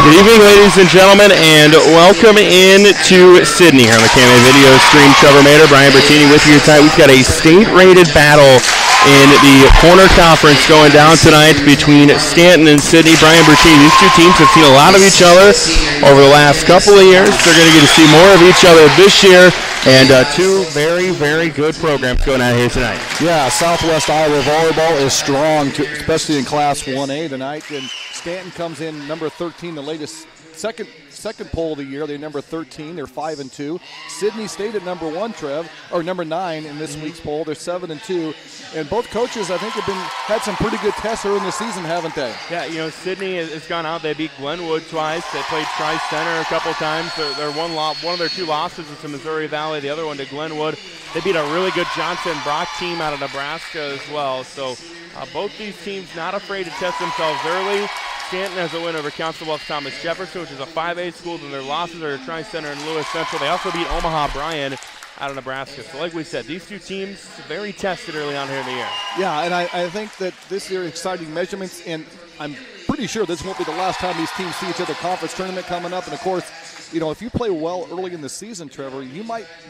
Good evening, ladies and gentlemen, and welcome in to Sidney here on the KMA video stream. Trevor Maeder, Brian Bertini with you tonight. We've got a state-rated battle in the corner conference going down tonight between Stanton and Sidney. Brian Bertini, these two teams have seen a lot of each other over the last couple of years. They're going to get to see more of each other this year, and two very, very good programs going out here tonight. Yeah, Southwest Iowa Volleyball is strong, especially in Class 1A tonight. And Stanton comes in number 13, the latest second poll of the year. They're number 13. They're 5-2. Sidney stayed at number 1, Trev, or number 9 in this week's poll. They're 7-2. And both coaches, I think, have had some pretty good tests early in the season, haven't they? Yeah, you know, Sidney has gone out. They beat Glenwood twice. They played Tri-Center a couple times. Their one of their two losses is to Missouri Valley, the other one to Glenwood. They beat a really good Johnson Brock team out of Nebraska as well. So both these teams not afraid to test themselves early. Stanton has a win over Council Bluffs Thomas Jefferson, which is a 5A school. Then their losses are Tri-Center and Lewis Central. They also beat Omaha Bryan out of Nebraska. So like we said, these two teams very tested early on here in the year. Yeah, and I think that this year exciting measurements, and I'm pretty sure this won't be the last time these teams see each other. Conference tournament coming up, and of course, you know, if you play well early in the season, Trevor,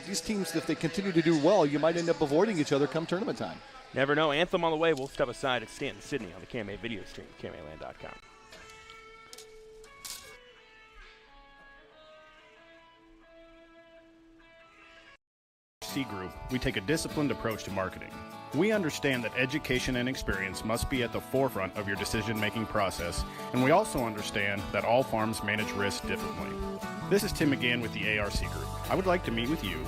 these teams, if they continue to do well, you might end up avoiding each other come tournament time. Never know. Anthem on the way. We'll step aside at Stanton, Sidney on the KMA video stream, KMAland.com. Group, we take a disciplined approach to marketing. We understand that education and experience must be at the forefront of your decision-making process, and we also understand that all farms manage risk differently. This is Tim again with the ARC Group. I would like to meet with you,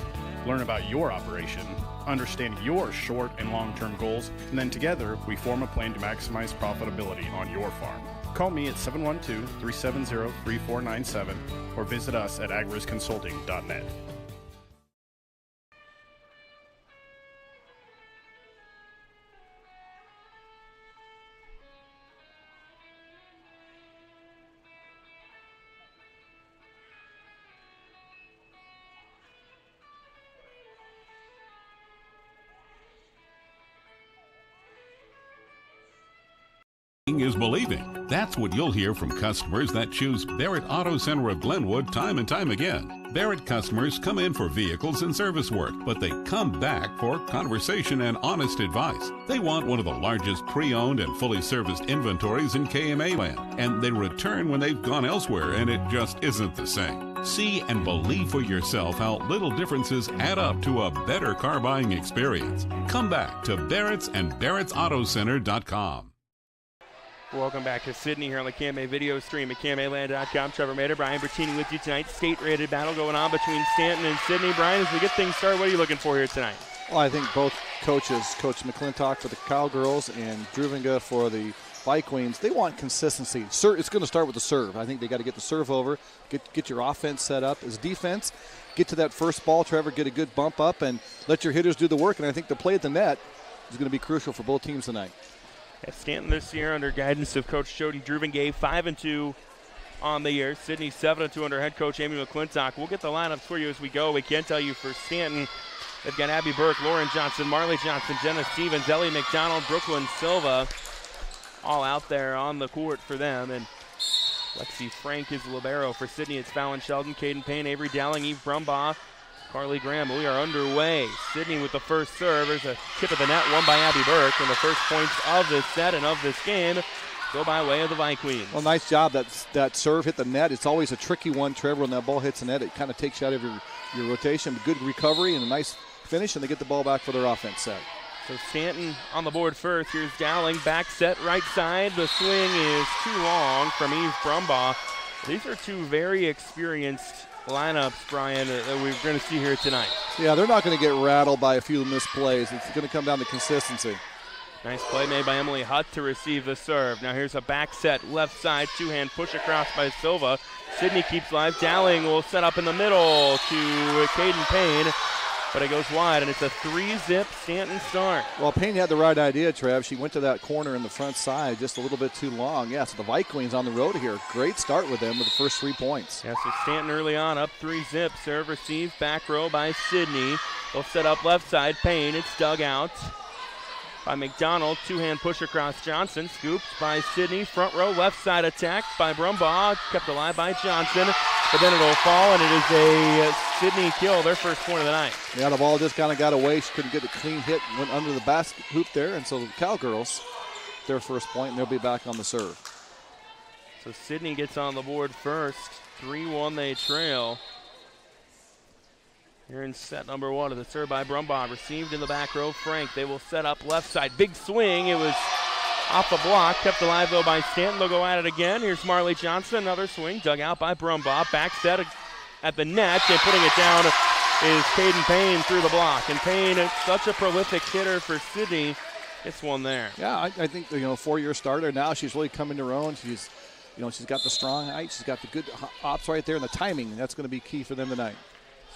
learn about your operation, understand your short and long-term goals, and then together we form a plan to maximize profitability on your farm. Call me at 712-370-3497 or visit us at agrisconsulting.net. Is believing. That's what you'll hear from customers that choose Barrett Auto Center of Glenwood time and time again. Barrett customers come in for vehicles and service work, but they come back for conversation and honest advice. They want one of the largest pre-owned and fully serviced inventories in KMA land, and they return when they've gone elsewhere and it just isn't the same. See and believe for yourself how little differences add up to a better car buying experience. Come back to Barrett's and Barrett'sAutoCenter.com. Welcome back to Sidney here on the KMA video stream at KMAland.com. Trevor Maeder, Brian Bertini with you tonight. State-rated battle going on between Stanton and Sidney. Brian, as we get things started, what are you looking for here tonight? Well, I think both coaches, Coach McClintock for the Cowgirls and Druvinga for the Vikings, they want consistency. It's going to start with the serve. I think they got to get the serve over, get your offense set up. As defense, get to that first ball, Trevor, get a good bump up, and let your hitters do the work. And I think the play at the net is going to be crucial for both teams tonight. At Stanton this year under guidance of Coach Jody Druvinga, 5-2 on the year. Sidney 7-2 under head coach Amy McClintock. We'll get the lineups for you as we go. We can tell you for Stanton, they've got Abby Burke, Lauren Johnson, Marley Johnson, Jenna Stevens, Ellie McDonald, Brooklyn Silva, all out there on the court for them. And Lexi Frank is the libero for Sidney. It's Fallon Sheldon, Caden Payne, Avery Dowling, Eve Brumbaugh, Carly Graham. We are underway. Sidney with the first serve. There's a tip of the net, won by Abby Burke. And the first points of this set and of this game go by way of the Vikings. Well, nice job. That serve hit the net. It's always a tricky one, Trevor. When that ball hits the net, it kind of takes you out of your rotation. Good recovery and a nice finish, and they get the ball back for their offense set. So Stanton on the board first. Here's Dowling, back set, right side. The swing is too long from Eve Brumbaugh. These are two very experienced lineups, Brian, that we're going to see here tonight. Yeah, they're not going to get rattled by a few missed plays. It's going to come down to consistency. Nice play made by Emily Hutt to receive the serve. Now here's a back set, left side, two-hand push across by Silva. Sidney keeps live. Dowling will set up in the middle to Caden Payne, but it goes wide, and it's a 3-zip Stanton start. Well, Payne had the right idea, Trev. She went to that corner in the front side just a little bit too long. Yeah, so the Vikings on the road here. Great start with them with the first 3 points. Yeah, so Stanton early on up 3-zip. Serve received, back row by Sidney. They'll set up left side. Payne, it's dug out. by McDonald. Two-hand push across Johnson. Scooped by Sidney. Front row, left side attack by Brumbaugh. Kept alive by Johnson. But then it'll fall, and it is a Sidney kill, their first point of the night. Yeah, the ball just kind of got away. She couldn't get a clean hit, went under the basket hoop there, and so the Cowgirls, their first point, and they'll be back on the serve. So Sidney gets on the board first. 3-1 they trail. Here in set number 1 of the serve by Brumbaugh. Received in the back row, Frank. They will set up left side. Big swing. It was off the block. Kept alive, though, by Stanton. They'll go at it again. Here's Marley Johnson. Another swing. Dug out by Brumbaugh. Back set at the net. And putting it down is Caden Payne through the block. And Payne is such a prolific hitter for Sidney. Gets one there. Yeah, I think, 4-year starter. Now she's really coming to her own. She's got the strong height. She's got the good ops right there. And the timing, that's going to be key for them tonight.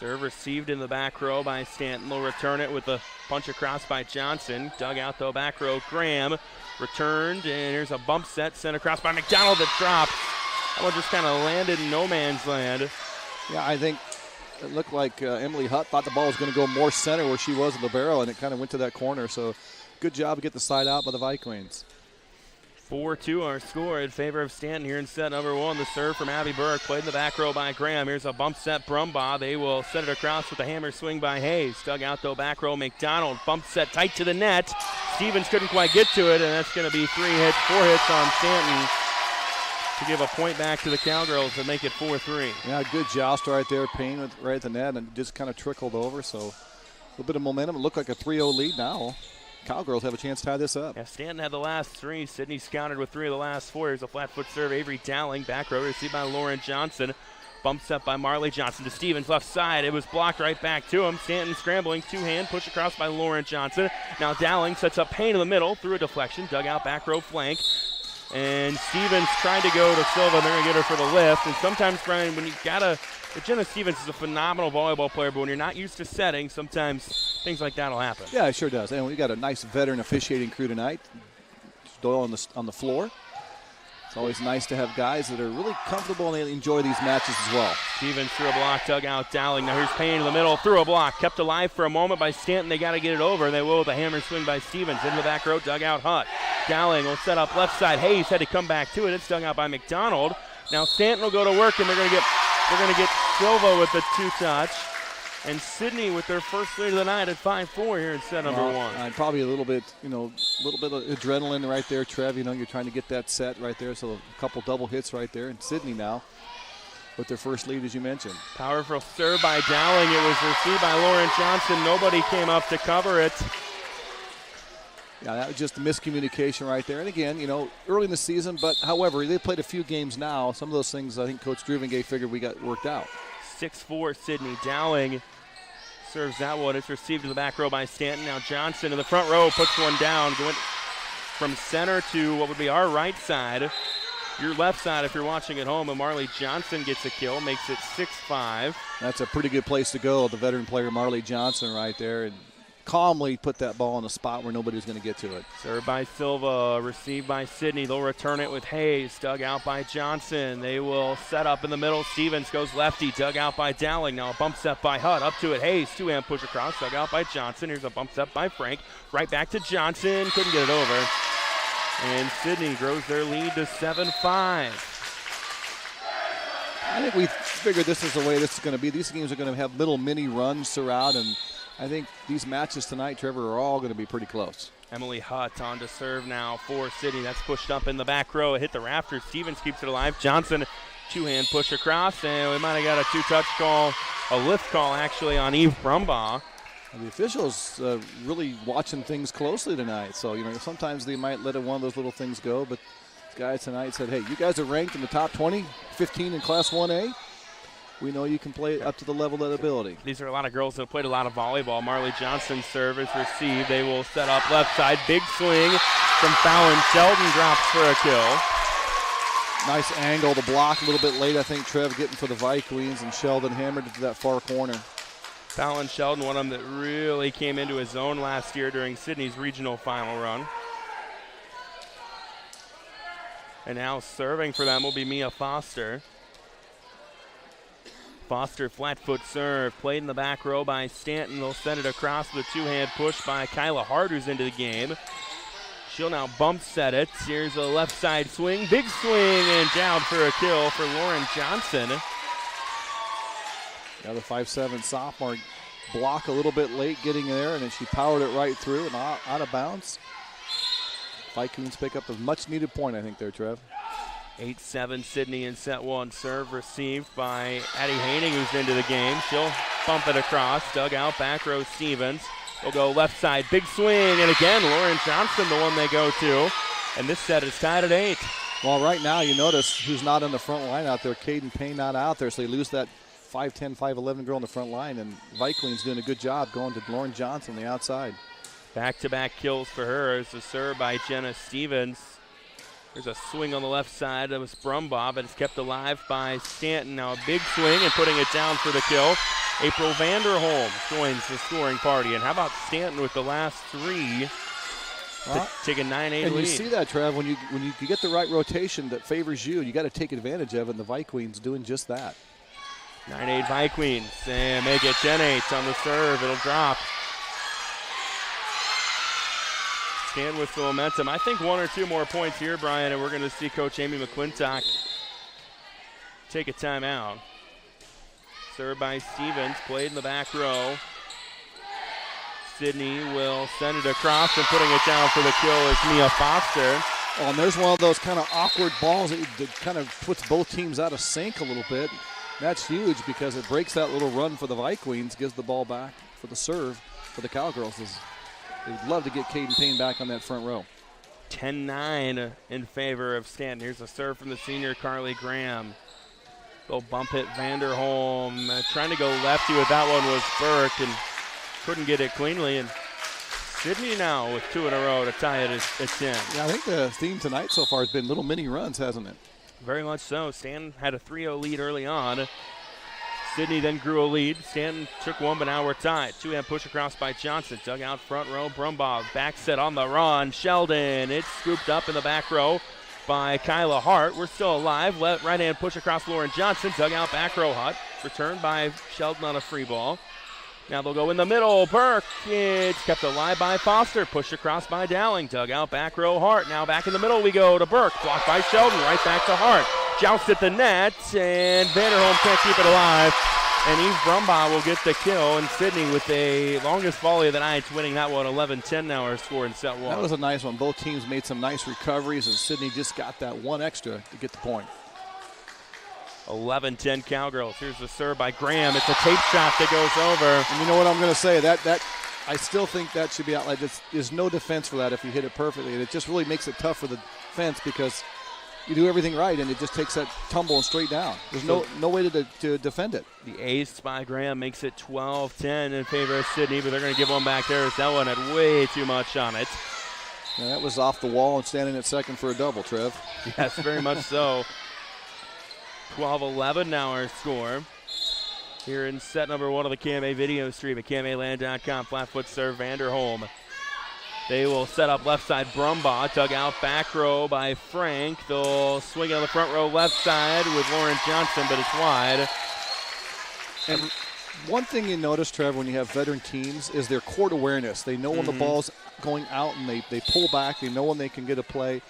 Serve received in the back row by Stanton. They'll return it with a punch across by Johnson. Dug out, though, back row. Graham returned, and here's a bump set sent across by McDonald that dropped. That one just kind of landed in no man's land. Yeah, I think it looked like Emily Hutt thought the ball was going to go more center where she was in the barrel, and it kind of went to that corner. So good job to get the side out by the Vikings. 4-2 our score in favor of Stanton here in set number 1. The serve from Abby Burke, played in the back row by Graham. Here's a bump set Brumbaugh. They will set it across with a hammer swing by Hayes. Dug out, though, back row McDonald. Bump set tight to the net. Stevens couldn't quite get to it, and that's going to be 4 hits on Stanton to give a point back to the Cowgirls and make it 4-3. Yeah, good joust right there. Payne right at the net, and just kind of trickled over. So a little bit of momentum. It looked like a 3-0 lead now. Cowgirls have a chance to tie this up. Yeah, Stanton had the last 3. Sidney countered with 3 of the last 4. Here's a flat foot serve. Avery Dowling, back row, received by Lauren Johnson. Bumps up by Marley Johnson to Stevens, left side. It was blocked right back to him. Stanton scrambling, 2-hand push across by Lauren Johnson. Now Dowling sets up Payne in the middle through a deflection. Dug out, back row flank. And Stevens tried to go to Silva. They're going to get her for the lift. And sometimes, Brian, when you Jenna Stevens is a phenomenal volleyball player, but when you're not used to setting, sometimes things like that will happen. Yeah, it sure does. And we got a nice veteran officiating crew tonight. Doyle on the floor. It's always nice to have guys that are really comfortable and they enjoy these matches as well. Stevens through a block, dug out Dowling. Now here's Payne in the middle, through a block, kept alive for a moment by Stanton. They got to get it over. They will with a hammer swing by Stevens. Into the back row, dug out Hutt. Dowling will set up left side. Hayes had to come back to it. It's dug out by McDonald. Now Stanton will go to work, and they're going to get Silva with the 2-touch. And Sidney with their first lead of the night at 5-4 here in set number 1. Probably a little bit of adrenaline right there, Trev. You're trying to get that set right there. So a couple double hits right there. And Sidney now with their first lead, as you mentioned. Powerful serve by Dowling. It was received by Lauren Johnson. Nobody came up to cover it. Yeah, that was just a miscommunication right there. And again, early in the season, but however, they played a few games now. Some of those things I think Coach Druvengay figured we got worked out. 6-4 Sidney. Dowling serves that one. It's received in the back row by Stanton. Now Johnson in the front row puts one down. Going from center to what would be our right side. Your left side if you're watching at home. And Marley Johnson gets a kill. Makes it 6-5. That's a pretty good place to go. The veteran player Marley Johnson right there. And calmly put that ball in a spot where nobody's going to get to it. Served by Silva, received by Sidney. They'll return it with Hayes, dug out by Johnson. They will set up in the middle. Stevens goes lefty, dug out by Dowling. Now a bump set by Hutt, up to it. Hayes, 2-hand push across, dug out by Johnson. Here's a bump set by Frank. Right back to Johnson, couldn't get it over. And Sidney grows their lead to 7-5. I think we figured this is the way this is going to be. These games are going to have little mini runs throughout, and I think these matches tonight, Trevor, are all going to be pretty close. Emily Hutt on to serve now for Sidney. That's pushed up in the back row. It hit the rafters. Stevens keeps it alive. Johnson, 2-hand push across, and we might have got a 2-touch call, a lift call actually on Eve Brumbaugh. The officials really watching things closely tonight. So, sometimes they might let one of those little things go, but this guy tonight said, hey, you guys are ranked in the top 20, 15 in Class 1A. We know you can play up to the level of ability. These are a lot of girls that have played a lot of volleyball. Marley Johnson's serve is received. They will set up left side. Big swing from Fallon. Sheldon drops for a kill. Nice angle. The block a little bit late, I think, Trev getting for the Vikings, and Sheldon hammered it to that far corner. Fallon Sheldon, one of them that really came into his own last year during Sidney's regional final run. And now serving for them will be Mia Foster. Foster flat foot serve, played in the back row by Stanton. They'll send it across with a 2-hand push by Kyla Hart, who's into the game. She'll now bump set it. Here's a left side swing. Big swing and down for a kill for Lauren Johnson. The 5'7" sophomore block a little bit late getting there, and then she powered it right through and out of bounds. Vikings pick up a much-needed point, I think, there, Trev. 8-7 Sidney in set one. Serve received by Addie Haining, who's into the game. She'll bump it across. Dug out, back row Stevens. They'll go left side, big swing, and again, Lauren Johnson, the one they go to. And this set is tied at 8. Well, right now, you notice who's not on the front line out there. Caden Payne not out there, so you lose that 5'10", 5'11" girl on the front line, and Vikings doing a good job going to Lauren Johnson on the outside. Back-to-back kills for her as a serve by Jenna Stevens. There's a swing on the left side. That was Brumbaugh, but it's kept alive by Stanton. Now a big swing and putting it down for the kill. April Vanderholm joins the scoring party. And how about Stanton with the last 3 to take a 9-8 lead? And you see that, Trev, when you get the right rotation that favors you got to take advantage of it, and the Vikings doing just that. 9-8 Vikings, and make it 10-8 on the serve. It'll drop. Stanton with the momentum. I think 1 or 2 more points here, Brian, and we're going to see Coach Amy McClintock take a timeout. Served by Stevens, played in the back row. Sidney will send it across, and putting it down for the kill is Mia Foster. Oh, and there's one of those kind of awkward balls that kind of puts both teams out of sync a little bit. That's huge because it breaks that little run for the Vikings, gives the ball back for the serve for the Cowgirls. They'd love to get Caden Payne back on that front row. 10-9 in favor of Stanton. Here's a serve from the senior Carly Graham. They'll bump it. Vanderholm trying to go lefty with that one was Burke and couldn't get it cleanly. And Sidney now with 2 in a row to tie it at 10. Yeah, I think the theme tonight so far has been little mini runs, hasn't it? Very much so. Stanton had a 3-0 lead early on. Sidney then grew a lead. Stanton took one, but now we're tied. 2-hand push across by Johnson. Dug out front row. Brumbaugh back set on the run. Sheldon. It's scooped up in the back row by Kyla Hart. We're still alive. Right hand push across Lauren Johnson. Dug out back row Hut. Returned by Sheldon on a free ball. Now they'll go in the middle. Burke. It's kept alive by Foster. Push across by Dowling. Dug out back row Hart. Now back in the middle we go to Burke. Blocked by Sheldon. Right back to Hart. Joust at the net, and Vanderholm can't keep it alive. And Eve Brumbaugh will get the kill, and Sidney with the longest volley of the night, winning that one 11-10 now our score in set one. That was a nice one. Both teams made some nice recoveries, and Sidney just got that one extra to get the point. 11-10 Cowgirls. Here's the serve by Graham. It's a tape shot that goes over. And you know what I'm going to say? That I still think that should be outlined. There's no defense for that if you hit it perfectly, and it just really makes it tough for the defense because you do everything right, and it just takes that tumble and straight down. There's no way to defend it. The ace by Graham makes it 12-10 in favor of Sidney, but they're going to give one back there as that one had way too much on it. Yeah, that was off the wall and standing at second for a double, Trev. Yes, very much so. 12-11 now our score. Here in set number 1 of the KMA video stream at KMAland.com. Flat foot serve, Vanderholm. They will set up left side. Brumbaugh dug out back row by Frank. They'll swing it on the front row left side with Lauren Johnson, but it's wide. And one thing you notice, Trevor, when you have veteran teams is their court awareness. They know when the ball's going out and they pull back. They know when they can get a play,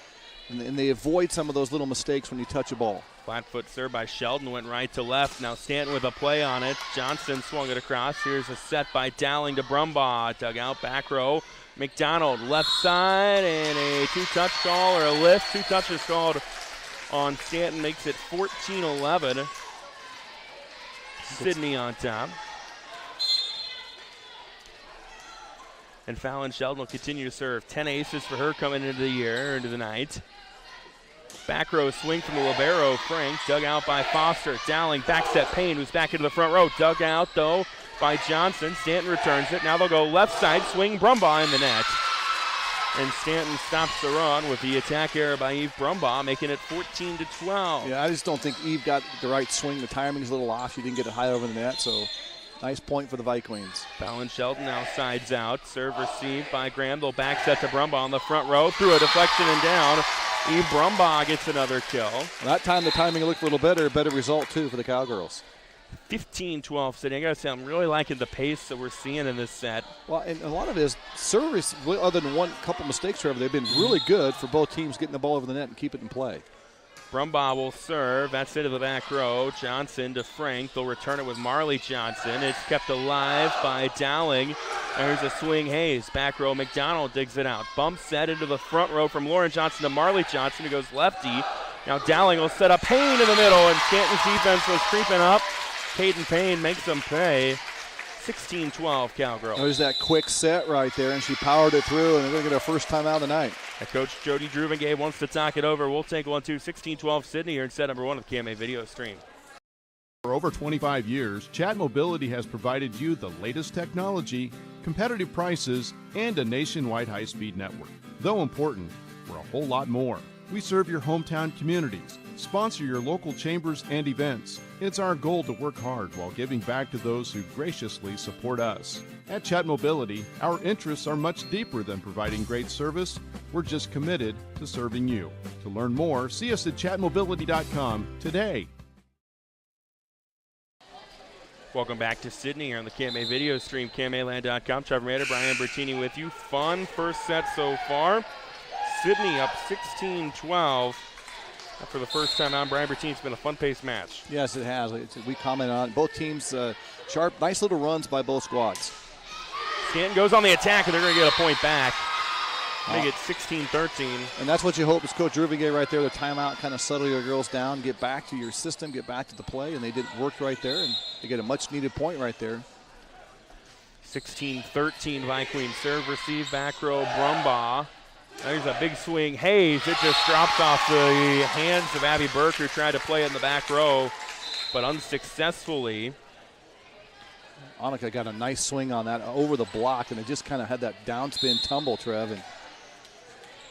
and they avoid some of those little mistakes when you touch a ball. Flat foot serve by Sheldon went right to left. Now Stanton with a play on it. Johnson swung it across. Here's a set by Dowling to Brumbaugh. Dug out back row. McDonald left side, and a 2-touch call or a lift. 2 touches called on Stanton makes it 14-11. Sidney on top. And Fallon Sheldon will continue to serve. 10 aces for her coming into the year, into the night. Back row swing from the libero. Frank dug out by Foster. Dowling back set Payne, who's back into the front row. Dug out though by Johnson. Stanton returns it. Now they'll go left side, swing Brumbaugh in the net. And Stanton stops the run with the attack error by Eve Brumbaugh, making it 14-12. Yeah, I just don't think Eve got the right swing. The timing's a little off. She didn't get it high over the net, so nice point for the Vikings. Fallon Sheldon now sides out. Serve received by Graham. They'll back set to Brumbaugh on the front row. Through a deflection and down. Eve Brumbaugh gets another kill. That time the timing looked a little better result too for the Cowgirls. 15-12 Sidney. I got to say, I'm really liking the pace that we're seeing in this set. Well, and a lot of his service, other than one couple mistakes, Trevor, they've been really good for both teams getting the ball over the net and keep it in play. Brumbaugh will serve. That's into the back row. Johnson to Frank. They'll return it with Marley Johnson. It's kept alive by Dowling. There's a swing. Hayes. Back row. McDonald digs it out. Bump set into the front row from Lauren Johnson to Marley Johnson, who goes lefty. Now Dowling will set up Payne in the middle, and Stanton's defense was creeping up. Caden Payne makes them pay. 16-12 Cowgirls. There's that quick set right there, and she powered it through, and they're going to get her first time out of the night. Coach Jody Druvengay wants to talk it over. We'll take 1-2. 16-12 Sidney here in set number 1 of the KMA video stream. For over 25 years, Chat Mobility has provided you the latest technology, competitive prices, and a nationwide high-speed network. Though important, we're a whole lot more. We serve your hometown communities, sponsor your local chambers and events. It's our goal to work hard while giving back to those who graciously support us. At Chat Mobility, our interests are much deeper than providing great service. We're just committed to serving you. To learn more, see us at chatmobility.com today. Welcome back to Sidney here on the KMA video stream, KMAland.com. Trevor Maeder, Brian Bertini with you. Fun first set so far. Sidney up 16-12. For the first time on, Brian Bertini, it's been a fun-paced match. Yes, it has. We commented on it. Both teams sharp, nice little runs by both squads. Stanton goes on the attack, and they're going to get a point back. Make it 16-13. And that's what you hope is Coach Druvengay right there. The timeout, kind of settle your girls down, get back to your system, get back to the play, and they did work right there, and they get a much-needed point right there. 16-13, Viqueen serve, receive, back row, Brumbaugh. There's a big swing. Hayes, it just drops off the hands of Abby Burke, who tried to play it in the back row, but unsuccessfully. Annika got a nice swing on that over the block, and it just kind of had that downspin tumble, Trev. And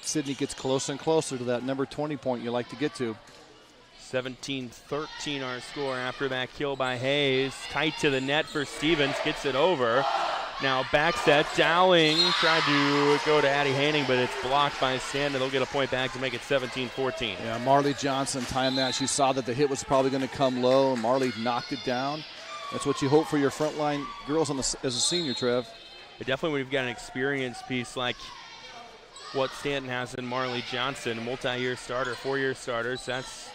Sidney gets closer and closer to that number 20 point you like to get to. 17-13 our score after that kill by Hayes. Tight to the net for Stevens, gets it over. Now back set, Dowling tried to go to Addie Haning, but it's blocked by Stanton. They'll get a point back to make it 17-14. Yeah, Marley Johnson timed that. She saw that the hit was probably going to come low, and Marley knocked it down. That's what you hope for your frontline girls as a senior, Trev. But definitely when you've got an experienced piece like what Stanton has in Marley Johnson, a multi-year starter, 4-year starters. That's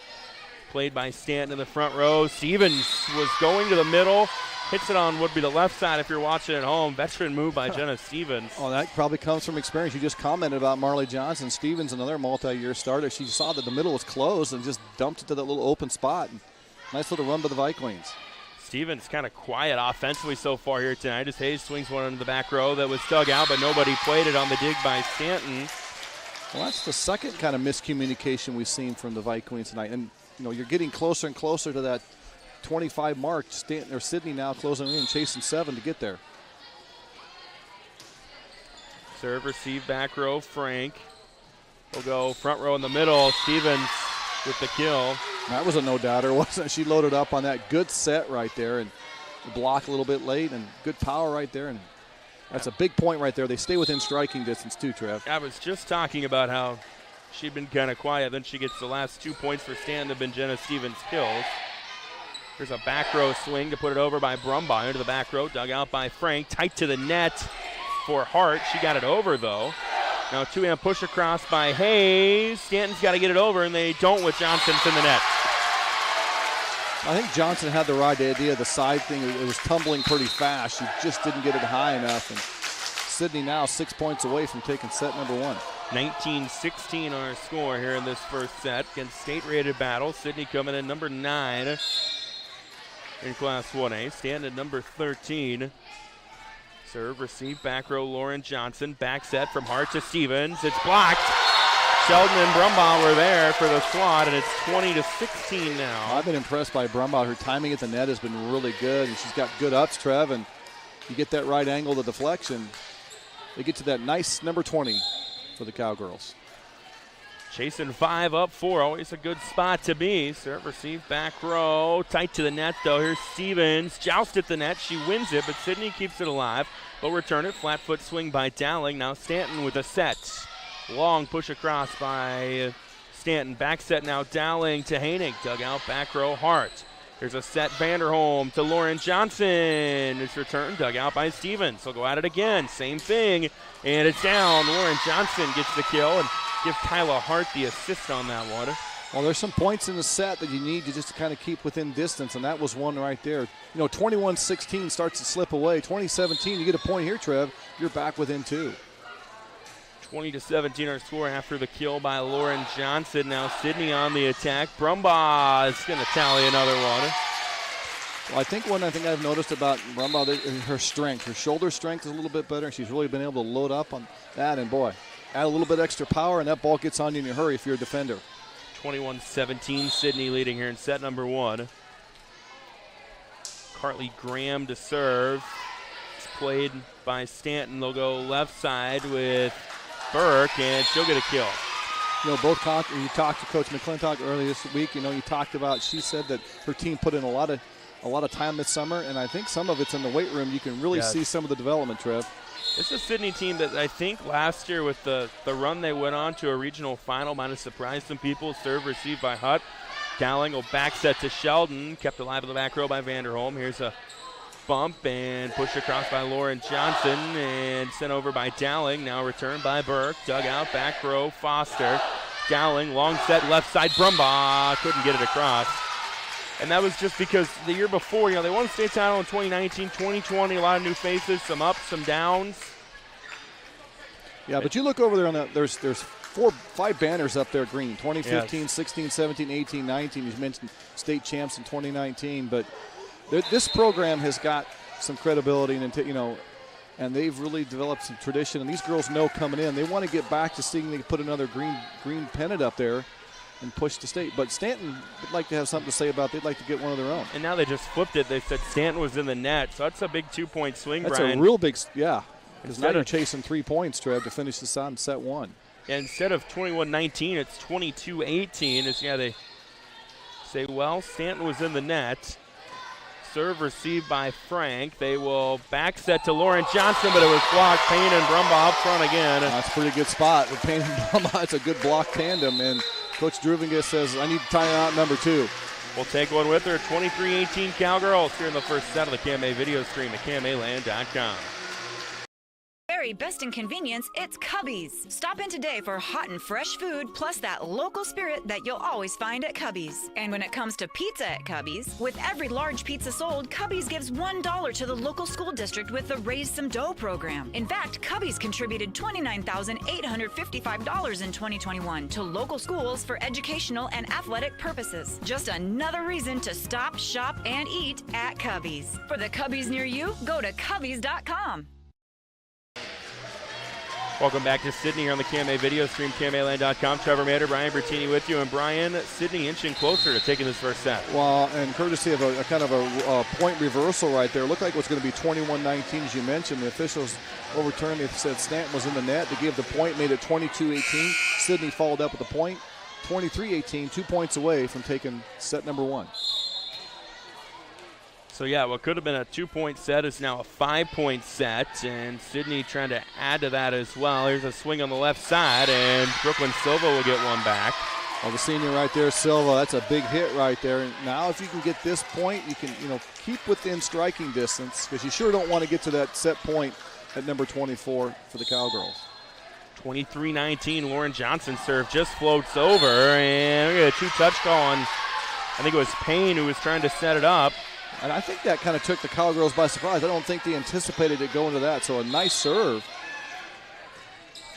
played by Stanton in the front row. Stevens was going to the middle. Hits it on would be the left side if you're watching at home. Veteran move by Jenna Stevens. Oh, that probably comes from experience. You just commented about Marley Johnson. Stevens, another multi-year starter. She saw that the middle was closed and just dumped it to that little open spot. Nice little run by the Vikings. Stevens kind of quiet offensively so far here tonight as Hayes swings one into the back row that was dug out, but nobody played it on the dig by Stanton. Well, that's the second kind of miscommunication we've seen from the Vikings tonight. And, you know, you're getting closer and closer to that 25 mark. Stanton or Sidney now closing in, chasing 7 to get there. Serve, receive, back row, Frank. Will go front row in the middle. Stevens with the kill. That was a no-doubter, wasn't it? She loaded up on that good set right there, and the block a little bit late, and good power right there. And that's a big point right there. They stay within striking distance too, Trev. I was just talking about how she'd been kind of quiet. Then she gets the last 2 points for Stanton have been Jenna Stevens' kills. There's a back row swing to put it over by Brumbaugh into the back row, dug out by Frank. Tight to the net for Hart. She got it over, though. Now two-hand push across by Hayes. Stanton's got to get it over, and they don't with Johnson in the net. I think Johnson had the right idea. The side thing, it was tumbling pretty fast. She just didn't get it high enough. And Sidney now 6 points away from taking set number 1. 19-16 our score here in this first set against state-rated battle. Sidney coming in number 9 in Class 1A. Stanton at number 13. Serve, receive, back row, Lauren Johnson. Back set from Hart to Stevens. It's blocked. Sheldon and Brumbaugh were there for the swat, and it's 20-16 now. I've been impressed by Brumbaugh. Her timing at the net has been really good, and she's got good ups, Trev, and you get that right angle, the deflection. They get to that nice number 20 for the Cowgirls. Chasing 5 up 4, always a good spot to be. Serve, receive, back row. Tight to the net, though. Here's Stevens. Joust at the net. She wins it, but Sidney keeps it alive. They'll return it. Flat foot swing by Dowling. Now Stanton with a set. Long push across by Stanton. Back set now. Dowling to Hanig. Dug out back row. Hart. There's a set Vanderholm to Lauren Johnson. It's returned, dug out by Stevens. He'll go at it again. Same thing, and it's down. Lauren Johnson gets the kill and gives Kyla Hart the assist on that one. Well, there's some points in the set that you need to just kind of keep within distance, and that was one right there. 21-16 starts to slip away. 20-17, you get a point here, Trev. You're back within 2. 20-17 our score after the kill by Lauren Johnson. Now Sidney on the attack. Brumbaugh is going to tally another one. Well, I think one thing I've noticed about Brumbaugh, her strength. Her shoulder strength is a little bit better. She's really been able to load up on that, and boy, add a little bit extra power, and that ball gets on you in a hurry if you're a defender. 21-17, Sidney leading here in set number 1. Cartley Graham to serve. It's played by Stanton. They'll go left side with Burke, and she'll get a kill. You talked to Coach McClintock earlier this week. You talked about, she said that her team put in a lot of time this summer, and I think some of it's in the weight room. You can really see some of the development, Trev. It's a Sidney team that I think last year with the run they went on to a regional final might have surprised some people. Serve received by Hutt. Dowling will back set to Sheldon. Kept alive in the back row by Vanderholm. Here's a bump and pushed across by Lauren Johnson and sent over by Dowling. Now returned by Burke. Dug out, back row, Foster. Dowling, long set, left side, Brumbaugh. Couldn't get it across. And that was just because the year before, they won the state title in 2019, 2020, a lot of new faces, some ups, some downs. Yeah, but you look over there on there's 5 banners up there green, 2015, 16, 17, 18, 19. You mentioned state champs in 2019, but this program has got some credibility, and they've really developed some tradition. And these girls know coming in, they want to get back to seeing they can put another green pennant up there and push the state. But Stanton would like to have something to say about. They'd like to get one of their own. And now they just flipped it. They said Stanton was in the net, so that's a big 2-point swing, Brian. That's a real big, yeah. Because now you're chasing 3 points, Trev, to finish this on set 1. And instead of 21-19, it's 22-18. They say, well, Stanton was in the net. Serve received by Frank. They will back set to Lauren Johnson, but it was blocked. Payne and Brumbaugh up front again. That's a pretty good spot with Payne and Brumbaugh. It's a good block tandem, and Coach Druvinga says, I need timeout number 2. We'll take one with her. 23-18 Cowgirls here in the first set of the KMA video stream at KMAland.com. Very best in convenience, it's Cubby's. Stop in today for hot and fresh food, plus that local spirit that you'll always find at Cubby's. And when it comes to pizza at Cubby's, with every large pizza sold, Cubby's gives $1 to the local school district with the Raise Some Dough program. In fact, Cubby's contributed $29,855 in 2021 to local schools for educational and athletic purposes. Just another reason to stop, shop, and eat at Cubby's. For the Cubby's near you, go to Cubby's.com. Welcome back to Sidney here on the KMA video stream, KMAland.com. Trevor Maeder, Brian Bertini with you, and Brian, Sidney inching closer to taking this first set. Well, and courtesy of a kind of a point reversal right there. Looked like it was going to be 21-19, as you mentioned. The officials overturned. They said Stanton was in the net. They gave the point, made it 22-18. Sidney followed up with the point, 23-18, 2 points away from taking set number 1. So, yeah, what could have been a 2-point set is now a 5-point set, and Sidney trying to add to that as well. Here's a swing on the left side, and Brooklyn Silva will get one back. Well, the senior right there, Silva, that's a big hit right there. And now if you can get this point, you can, keep within striking distance, because you sure don't want to get to that set point at number 24 for the Cowgirls. 23-19, Lauren Johnson serve just floats over, and we got a 2-touch call on, I think it was Payne who was trying to set it up. And I think that kind of took the Cowgirls by surprise. I don't think they anticipated it going to that. So a nice serve.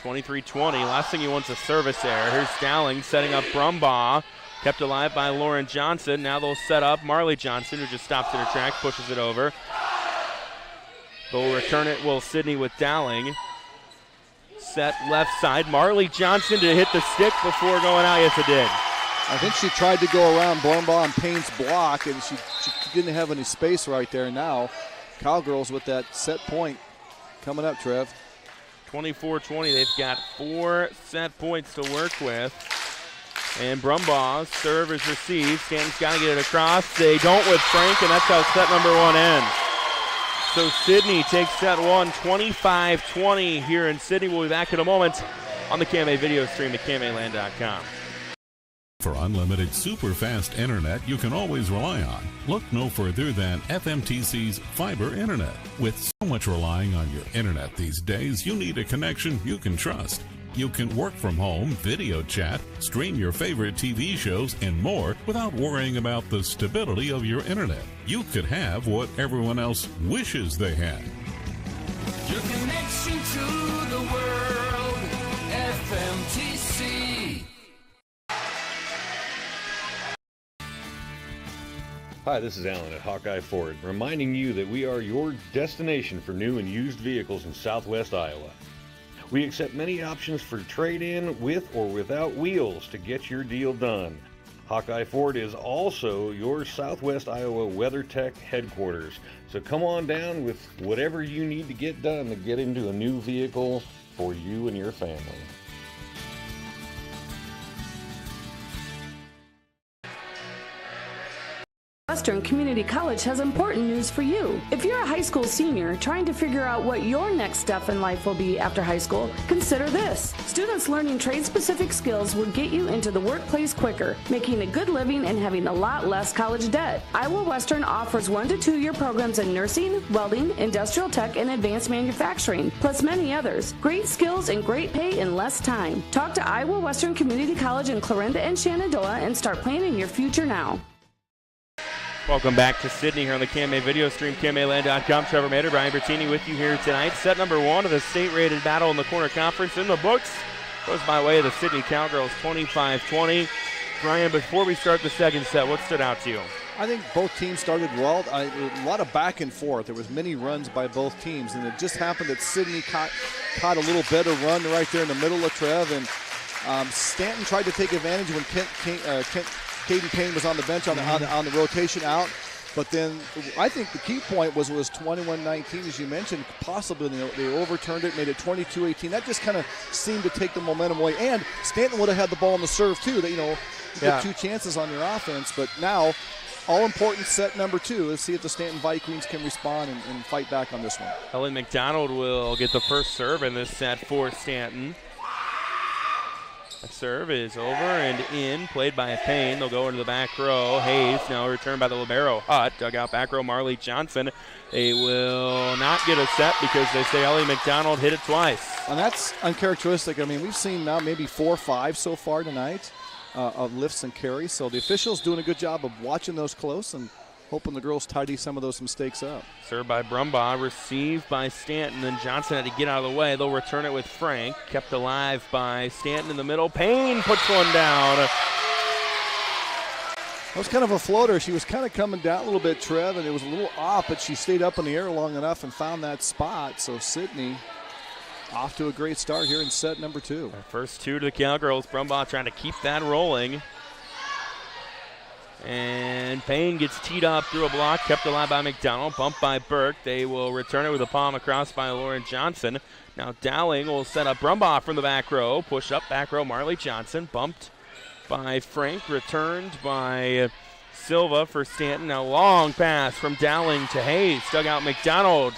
23-20. Last thing he wants a service error. Here's Dowling setting up Brumbaugh. Kept alive by Lauren Johnson. Now they'll set up Marley Johnson, who just stops in her track, pushes it over. They'll return it, Sidney with Dowling. Set left side. Marley Johnson to hit the stick before going out. Yes, it did. I think she tried to go around Brumbaugh and Payne's block, and she didn't have any space right there. Now, Cowgirls with that set point coming up, Trev. 24-20. They've got 4 set points to work with. And Brumbaugh's serve is received. Stanton's got to get it across. They don't with Frank, and that's how set number 1 ends. So Sidney takes set 1, 25-20 here in Sidney. We'll be back in a moment on the KMA video stream at KMAland.com. For unlimited super-fast internet you can always rely on, look no further than FMTC's Fiber Internet. With so much relying on your internet these days, you need a connection you can trust. You can work from home, video chat, stream your favorite TV shows, and more without worrying about the stability of your internet. You could have what everyone else wishes they had. Your connection to the world, FMTC. Hi, this is Alan at Hawkeye Ford, reminding you that we are your destination for new and used vehicles in Southwest Iowa. We accept many options for trade-in with or without wheels to get your deal done. Hawkeye Ford is also your Southwest Iowa WeatherTech headquarters, so come on down with whatever you need to get done to get into a new vehicle for you and your family. Western Community College has important news for you. If you're a high school senior trying to figure out what your next step in life will be after high school, consider this. Students learning trade-specific skills will get you into the workplace quicker, making a good living and having a lot less college debt. Iowa Western offers 1 to 2 year programs in nursing, welding, industrial tech, and advanced manufacturing, plus many others. Great skills and great pay in less time. Talk to Iowa Western Community College in Clarinda and Shenandoah and start planning your future now. Welcome back to Sidney here on the KMA video stream, KMAland.com. Trevor Maeder, Brian Bertini with you here tonight. Set number 1 of the state-rated battle in the corner conference in the books. Goes by way of the Sidney Cowgirls, 25-20. Brian, before we start the second set, what stood out to you? I think both teams started well. A lot of back and forth. There was many runs by both teams, and it just happened that Sidney caught a little better run right there in the middle of Trev, and Stanton tried to take advantage when Caden Payne was on the bench on the rotation out. But then I think the key point was 21-19, as you mentioned. Possibly they overturned it, made it 22-18. That just kind of seemed to take the momentum away. And Stanton would have had the ball on the serve too. That you get 2 chances on your offense. But now, all important set number 2. Let's see if the Stanton Vikings can respond and fight back on this one. Ellen McDonald will get the first serve in this set for Stanton. The serve is over and in, played by Payne. They'll go into the back row. Hayes now returned by the libero. Hutt, dugout back row, Marley Johnson. They will not get a set because they say Ellie McDonald hit it twice. And that's uncharacteristic. I mean, we've seen now maybe 4 or 5 so far tonight of lifts and carries. So the officials doing a good job of watching those close and hoping the girls tidy some of those mistakes up. Served by Brumbaugh, received by Stanton, and Johnson had to get out of the way. They'll return it with Frank. Kept alive by Stanton in the middle. Payne puts one down. That was kind of a floater. She was kind of coming down a little bit, Trev, and it was a little off, but she stayed up in the air long enough and found that spot. So Sidney off to a great start here in set number 2. Our first 2 to the Cowgirls. Brumbaugh trying to keep that rolling. And Payne gets teed up through a block, kept alive by McDonald, bumped by Burke. They will return it with a palm across by Lauren Johnson. Now Dowling will set up Brumbaugh from the back row. Push up back row, Marley Johnson, bumped by Frank, returned by Silva for Stanton. Now long pass from Dowling to Hayes, dug out McDonald.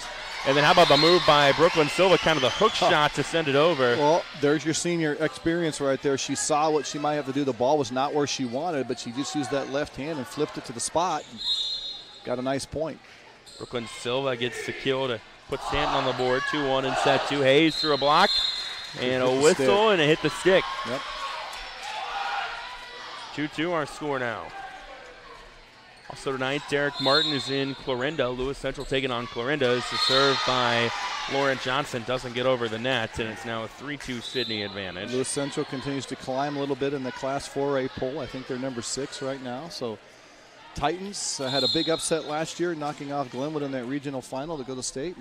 And then how about the move by Brooklyn Silva, kind of the hook shot to send it over. Well, there's your senior experience right there. She saw what she might have to do. The ball was not where she wanted, but she just used that left hand and flipped it to the spot. And got a nice point. Brooklyn Silva gets the kill to put Stanton on the board. 2-1 in set 2. Hayes through a block and a whistle, and it hit the stick. Yep. 2-2 our score now. Also tonight, Derek Martin is in Clarinda. Lewis Central taking on Clarinda. It's a serve by Lauren Johnson. Doesn't get over the net, and it's now a 3-2 Sidney advantage. Lewis Central continues to climb a little bit in the Class 4A poll. I think they're number 6 right now. So Titans had a big upset last year, knocking off Glenwood in that regional final to go to state.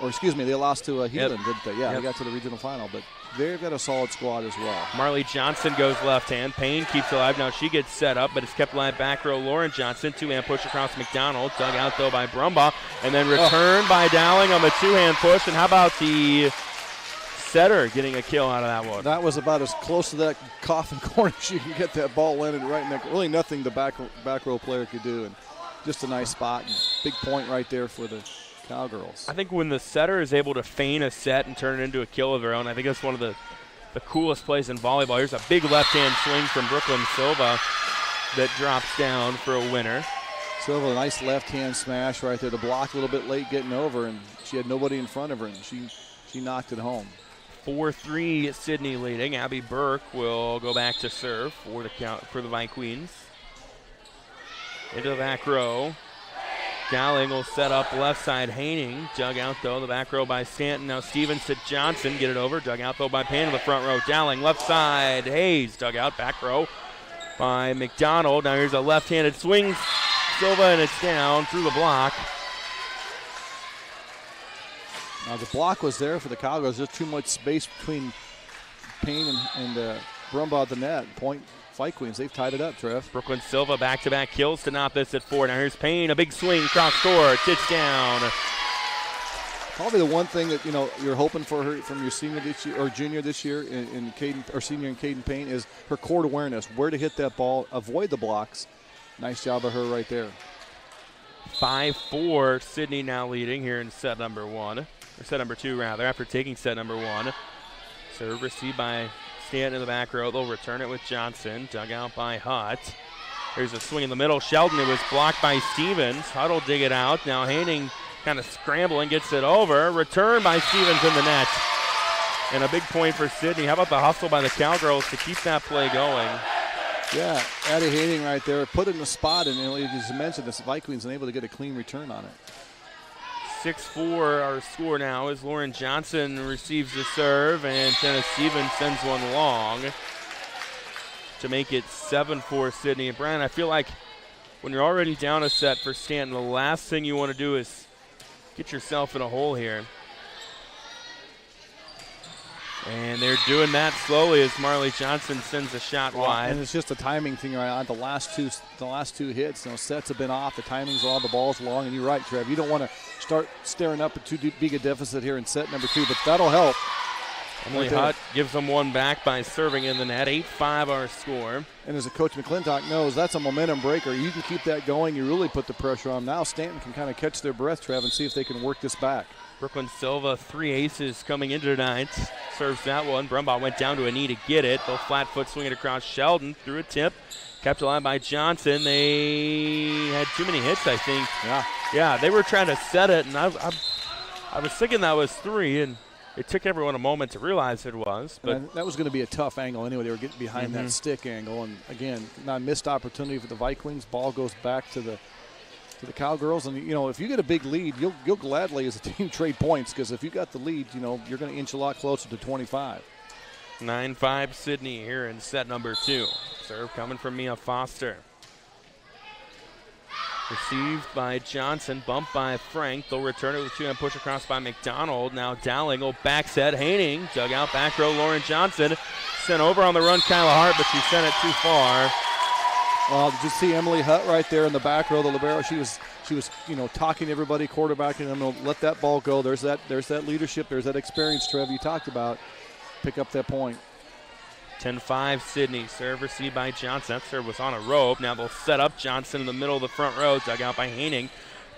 They lost to Heelan, didn't they? Yeah, They got to the regional final, but they've got a solid squad as well. Marley Johnson goes left hand. Payne keeps alive. Now she gets set up, but it's kept alive back row. Lauren Johnson, 2-hand push across McDonald. Dug out, though, by Brumbaugh. And then returned by Dowling on the 2-hand push. And how about the setter getting a kill out of that one? That was about as close to that coffin corner as you can get. That ball landed right in there. Really nothing the back row player could do. And just a nice spot. And big point right there for the Cowgirls. I think when the setter is able to feign a set and turn it into a kill of their own, I think that's one of the the coolest plays in volleyball. Here's a big left-hand swing from Brooklyn Silva that drops down for a winner. Silva, a nice left-hand smash right there. The block a little bit late getting over, and she had nobody in front of her, and she knocked it home. 4-3 Sidney leading. Abby Burke will go back to serve for the count for the Vikings. Into the back row. Dowling will set up left side. Haining. Dug out, though, the back row by Stanton. Now Stevens to Johnson. Get it over. Dug out, though, by Payne to the front row. Dowling, left side. Hayes, dug out, back row by McDonald. Now here's a left-handed swing. Silva, and it's down through the block. Now the block was there for the Cowgirls. There's too much space between Payne and Brumbaugh at the net. Point Fight Queens. They've tied it up, Trev. Brooklyn Silva back-to-back kills to knot this at 4. Now here's Payne, a big swing, cross court, it's down. Probably the one thing that you're hoping for her from your senior this year or junior this year in Caden, or senior in Caden Payne, is her court awareness, where to hit that ball, avoid the blocks. Nice job of her right there. 5-4, Sidney now leading here in set number 1. Or set number 2, rather, after taking set number 1. Serve received by Stanton in the back row. They'll return it with Johnson. Dug out by Hutt. There's a swing in the middle. Sheldon, it was blocked by Stevens. Hutt will dig it out. Now Haining kind of scrambling, gets it over. Return by Stevens in the net. And a big point for Sidney. How about the hustle by the Cowgirls to keep that play going? Yeah, Addie Haining right there. Put it in the spot, and as you mentioned, this Vikings been able to get a clean return on it. 6-4 our score now as Lauren Johnson receives the serve, and Jenna Stevens sends one long to make it 7-4 Sidney. And Brian, I feel like when you're already down a set for Stanton, the last thing you want to do is get yourself in a hole here. And they're doing that slowly as Marley Johnson sends a shot wide. And it's just a timing thing right on the last two hits. Sets have been off. The timing's on. The ball's long. And you're right, Trev. You don't want to start staring up at too big a deficit here in set number 2, but that'll help. Emily Hutt gives them one back by serving in the net. 8-5 our score. And as a Coach McClintock knows, that's a momentum breaker. You can keep that going. You really put the pressure on. Now Stanton can kind of catch their breath, Trev, and see if they can work this back. Brooklyn Silva, 3 aces coming into tonight. Serves that one. Brumbaugh went down to a knee to get it. They'll flat foot swing it across Sheldon. Through a tip. Kept alive by Johnson. They had too many hits, I think. Yeah, they were trying to set it, and I was thinking that was 3, and it took everyone a moment to realize it was. But that was going to be a tough angle anyway. They were getting behind that stick angle. And, again, not a missed opportunity for the Vikings. Ball goes back to the Cowgirls. And, if you get a big lead, you'll gladly as a team trade points, because if you got the lead, you're going to inch a lot closer to 25. 9-5 Sidney here in set number 2. Serve coming from Mia Foster. Received by Johnson, bumped by Frank. They'll return it with a 2-hand push across by McDonald. Now Dowling will back set. Haining, dug out back row. Lauren Johnson sent over on the run. Kyla Hart, but she sent it too far. Well, did you see Emily Hutt right there in the back row, the libero? She was talking to everybody, quarterbacking them. Let that ball go. There's that leadership. There's that experience, Trev, you talked about. Pick up that point. 10-5 Sidney. Serve received by Johnson. That serve was on a rope. Now they'll set up Johnson in the middle of the front row. Dug out by Haining.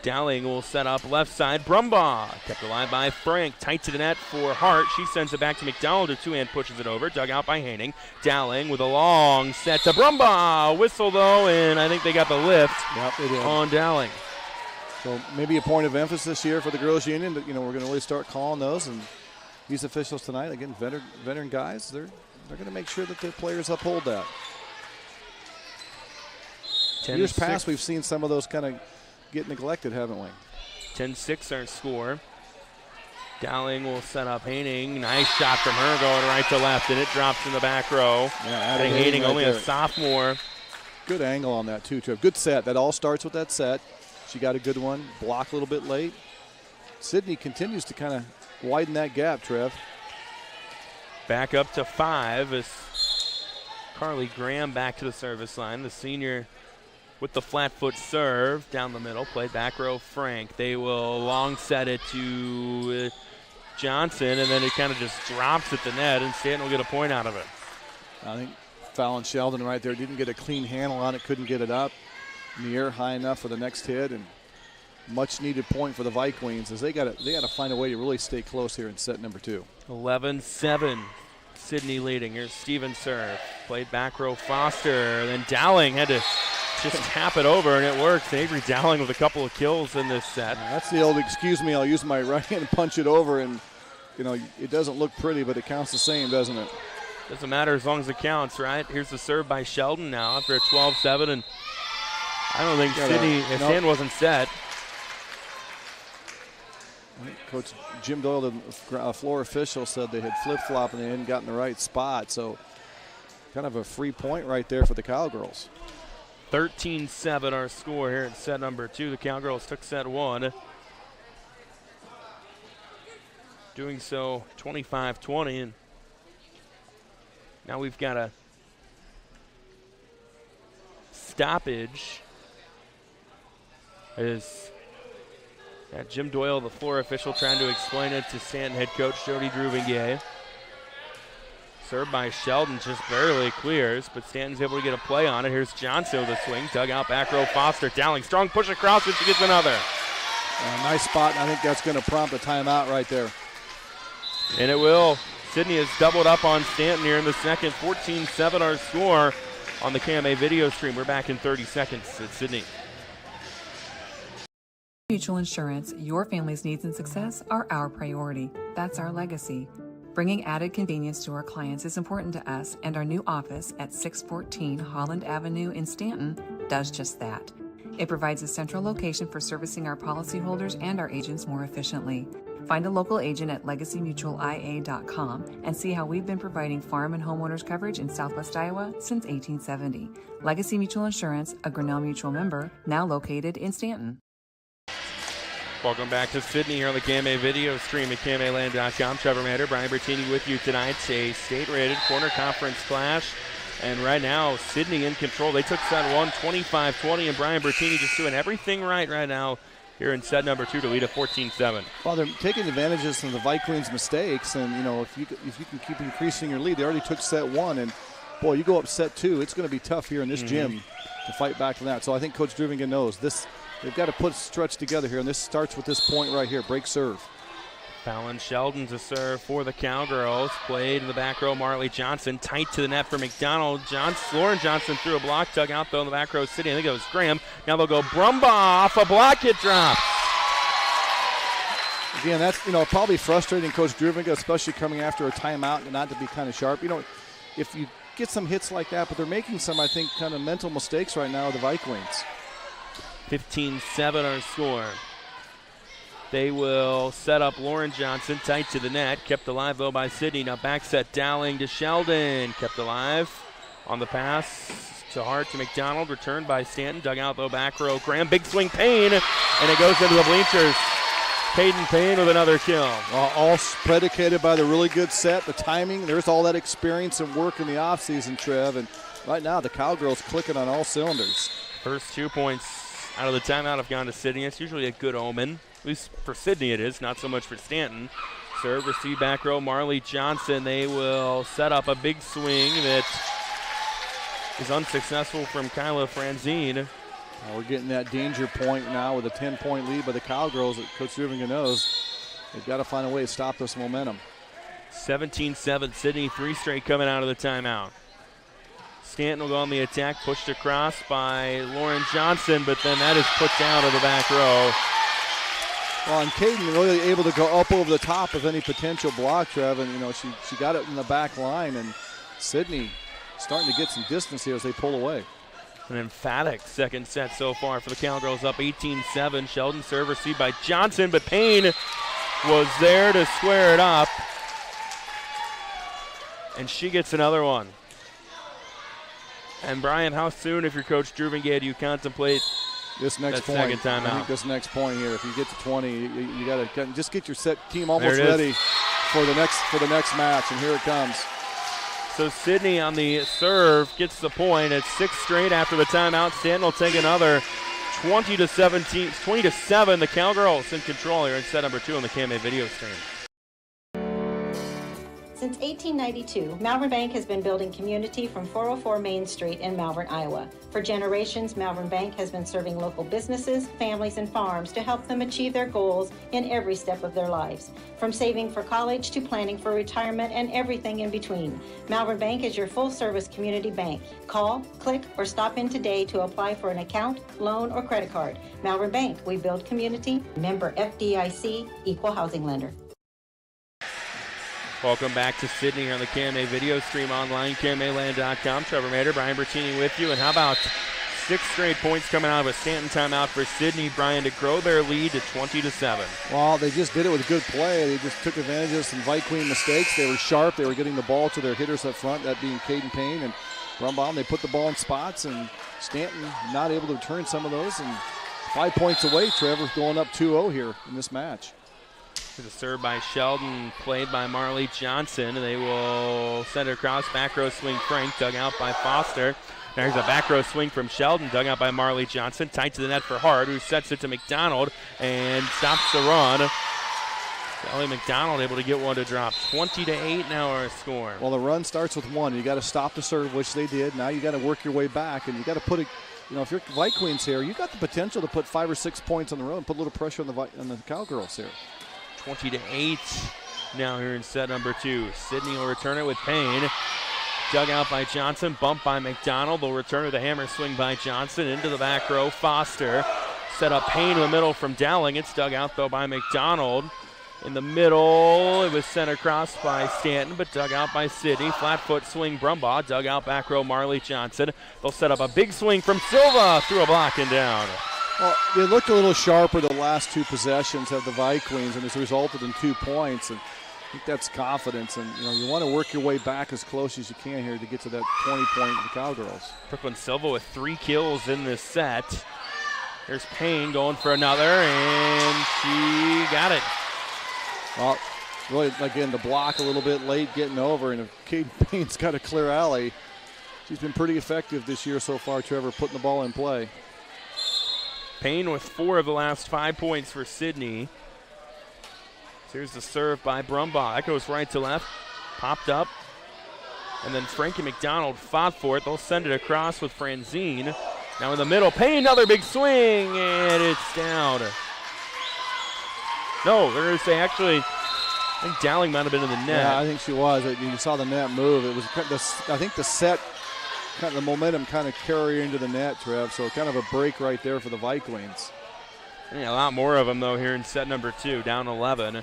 Dowling will set up left side. Brumbaugh kept alive by Frank. Tight to the net for Hart. She sends it back to McDonald, who 2-hand pushes it over. Dug out by Haining. Dowling with a long set to Brumbaugh. Whistle, though, and I think they got the lift on Dowling. So maybe a point of emphasis here for the girls' union. That, we're going to really start calling those. And these officials tonight, again, veteran guys, they're going to make sure that their players uphold that. Years past, we've seen some of those kind of get neglected, haven't we? 10-6 our score. Dowling will set up Haining. Nice shot from her going right to left, and it drops in the back row. Yeah, Haining only a sophomore. Good angle on that, too, Trev. Good set. That all starts with that set. She got a good one. Blocked a little bit late. Sidney continues to kind of widen that gap, Trev. Back up to 5 as Carly Graham back to the service line. The senior with the flat foot serve down the middle. Played back row Frank. They will long set it to Johnson, and then it kind of just drops at the net, and Stanton will get a point out of it. I think Fallon Sheldon right there didn't get a clean handle on it, couldn't get it up in the air high enough for the next hit, and much needed point for the Vikings as they got to find a way to really stay close here in set number 2. 11-7 Sidney leading. Here's Stevens serve. Played back row Foster. Then Dowling had to just tap it over, and it works. Avery Dowling with a couple of kills in this set. That's the old excuse me, I'll use my right hand and punch it over, and it doesn't look pretty, but it counts the same, doesn't it? Doesn't matter as long as it counts, right? Here's the serve by Sheldon now after a 12-7, and I don't think Sidney, if Stanton wasn't set. Coach Jim Doyle, the floor official, said they had flip-flopped and they hadn't gotten the right spot, so kind of a free point right there for the Cowgirls. 13-7 our score here in set number 2. The Cowgirls took set 1. Doing so 25-20, and now we've got a stoppage. Is Jim Doyle, the floor official, trying to explain it to Stanton head coach Jody Druvengay. Served by Sheldon, just barely clears, but Stanton's able to get a play on it. Here's Johnson with a swing, dug out back row Foster. Dowling, strong push across, and she gets another. Nice spot, and I think that's going to prompt a timeout right there. And it will. Sidney has doubled up on Stanton here in the second. 14-7 our score on the KMA video stream. We're back in 30 seconds at Sidney. Mutual Insurance, your family's needs and success are our priority. That's our legacy. Bringing added convenience to our clients is important to us, and our new office at 614 Holland Avenue in Stanton does just that. It provides a central location for servicing our policyholders and our agents more efficiently. Find a local agent at legacymutualia.com and see how we've been providing farm and homeowners coverage in Southwest Iowa since 1870. Legacy Mutual Insurance, a Grinnell Mutual member, now located in Stanton. Welcome back to Sidney here on the KMA video stream at KMAland.com. Trevor Maeder, Brian Bertini with you tonight. A state-rated corner conference clash. And right now, Sidney in control. They took set 1, 25-20, and Brian Bertini just doing everything right now here in set number 2 to lead at 14-7. Well, they're taking advantages of the Vikings' mistakes, and if you can keep increasing your lead, they already took set 1, and boy, you go up set 2, it's going to be tough here in this gym to fight back from that. So I think Coach Druvengay knows this. They've got to stretch together here, and this starts with this point right here, break serve. Fallon Sheldon to serve for the Cowgirls. Played in the back row, Marley Johnson. Tight to the net for McDonald. Lauren Johnson threw a block, dug out though in the back row. City, I think it was Graham. Now they'll go Brumbaugh off a block, it drops. Again, that's probably frustrating, Coach Druvengay, especially coming after a timeout and not to be kind of sharp. If you get some hits like that, but they're making some, I think, kind of mental mistakes right now, the Vikings. 15-7 our score. They will set up Lauren Johnson tight to the net. Kept alive, though, by Sidney. Now back set Dowling to Sheldon. Kept alive on the pass to Hart to McDonald. Returned by Stanton. Dug out, though, back row. Graham, big swing, Payne. And it goes into the bleachers. Peyton Payne with another kill. All predicated by the really good set, the timing. There's all that experience and work in the offseason, Trev. And right now, the Cowgirls clicking on all cylinders. First 2 points out of the timeout have gone to Sidney. It's usually a good omen. At least for Sidney it is, not so much for Stanton. Serve, receive, back row, Marley Johnson. They will set up a big swing that is unsuccessful from Kyla Franzine. We're getting that danger point now with a 10-point lead by the Cowgirls that Coach Druvengay knows. They've got to find a way to stop this momentum. 17-7, Sidney, 3 straight coming out of the timeout. Stanton will go on the attack, pushed across by Lauren Johnson, but then that is put down to the back row. Well, and Caden really able to go up over the top of any potential block, Trev, and she got it in the back line, and Sidney starting to get some distance here as they pull away. An emphatic second set so far for the Cowgirls, up 18-7. Sheldon serve received by Johnson, but Payne was there to square it up, and she gets another one. And Brian, how soon, if you're Coach Druvengay, do you contemplate this next point? Second timeout? I think this next point here, if you get to 20, you got to just get your set team almost ready for the next match, and here it comes. So Sidney on the serve gets the point. It's 6 straight after the timeout. Stanton will take another. 20-7. The Cowgirls in control here in set number 2 on the KMA video stream. Since 1892, Malvern Bank has been building community from 404 Main Street in Malvern, Iowa. For generations, Malvern Bank has been serving local businesses, families, and farms to help them achieve their goals in every step of their lives. From saving for college to planning for retirement and everything in between, Malvern Bank is your full-service community bank. Call, click, or stop in today to apply for an account, loan, or credit card. Malvern Bank, we build community. Member FDIC, Equal Housing Lender. Welcome back to Sidney here on the KMA video stream online, KMAland.com. Trevor Maeder, Brian Bertini with you. And how about 6 straight points coming out of a Stanton timeout for Sidney, Brian, to grow their lead to 20-7. Well, they just did it with good play. They just took advantage of some Queen mistakes. They were sharp. They were getting the ball to their hitters up front, that being Caden Payne and Brumbaugh. They put the ball in spots, and Stanton not able to return some of those. And 5 points away, Trevor, going up 2-0 here in this match. There's a serve by Sheldon, played by Marley Johnson. They will send it across. Back row swing Frank, dug out by Foster. There's a back row swing from Sheldon, dug out by Marley Johnson. Tight to the net for Hart, who sets it to McDonald and stops the run. Ellie McDonald able to get one to drop. 20-8 now our score. Well, the run starts with 1. You got to stop the serve, which they did. Now you got to work your way back, and you got to put it. You know, if you're White Queens here, you got the potential to put 5 or 6 points on the road and put a little pressure on the Cowgirls here. 20-8 now here in set number 2. Sidney will return it with Payne. Dug out by Johnson, bumped by McDonald. They'll return with a hammer swing by Johnson into the back row. Foster set up Payne in the middle from Dowling. It's dug out though by McDonald. In the middle, it was sent across by Stanton, but dug out by Sidney. Flat foot swing Brumbaugh, dug out back row Marley Johnson. They'll set up a big swing from Silva through a block and down. Well, they looked a little sharper the last 2 possessions of the Vikings, and it's resulted in 2 points. And I think that's confidence. And you want to work your way back as close as you can here to get to that 20 point of the Cowgirls. Brooklyn Silva with 3 kills in this set. There's Payne going for another, and she got it. Well, really, again, the block a little bit late getting over, and if Caden Payne's got a clear alley, she's been pretty effective this year so far, Trevor, putting the ball in play. Payne with 4 of the last 5 points for Sidney. Here's the serve by Brumbaugh. That goes right to left. Popped up. And then Frankie McDonald fought for it. They'll send it across with Franzine. Now in the middle, Payne, another big swing, and it's down. No, they're going to say actually, I think Dowling might have been in the net. Yeah, I think she was. You saw the net move. It was, I think the set, kind of the momentum kind of carried into the net, Trev. So kind of a break right there for the Vikings. Yeah, a lot more of them, though, here in set number 2, down 11.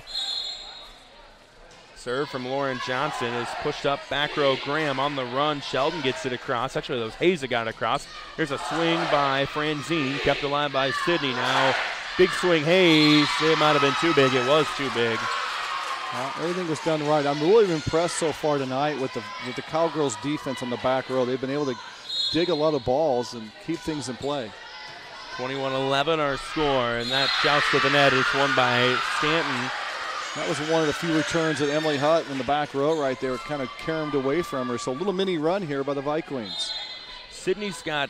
Serve from Lauren Johnson is pushed up back row. Graham on the run. Sheldon gets it across. Actually, those Hayes that got it across. Here's a swing by Franzine, kept alive by Sidney. Now, big swing Hayes. It might have been too big. It was too big. Everything was done right. I'm really impressed so far tonight with the Cowgirls' defense on the back row. They've been able to dig a lot of balls and keep things in play. 21-11 our score, and that joust to the net is won by Stanton. That was one of the few returns that Emily Hutt in the back row right there kind of caromed away from her. So a little mini run here by the Vikings. Sidney's got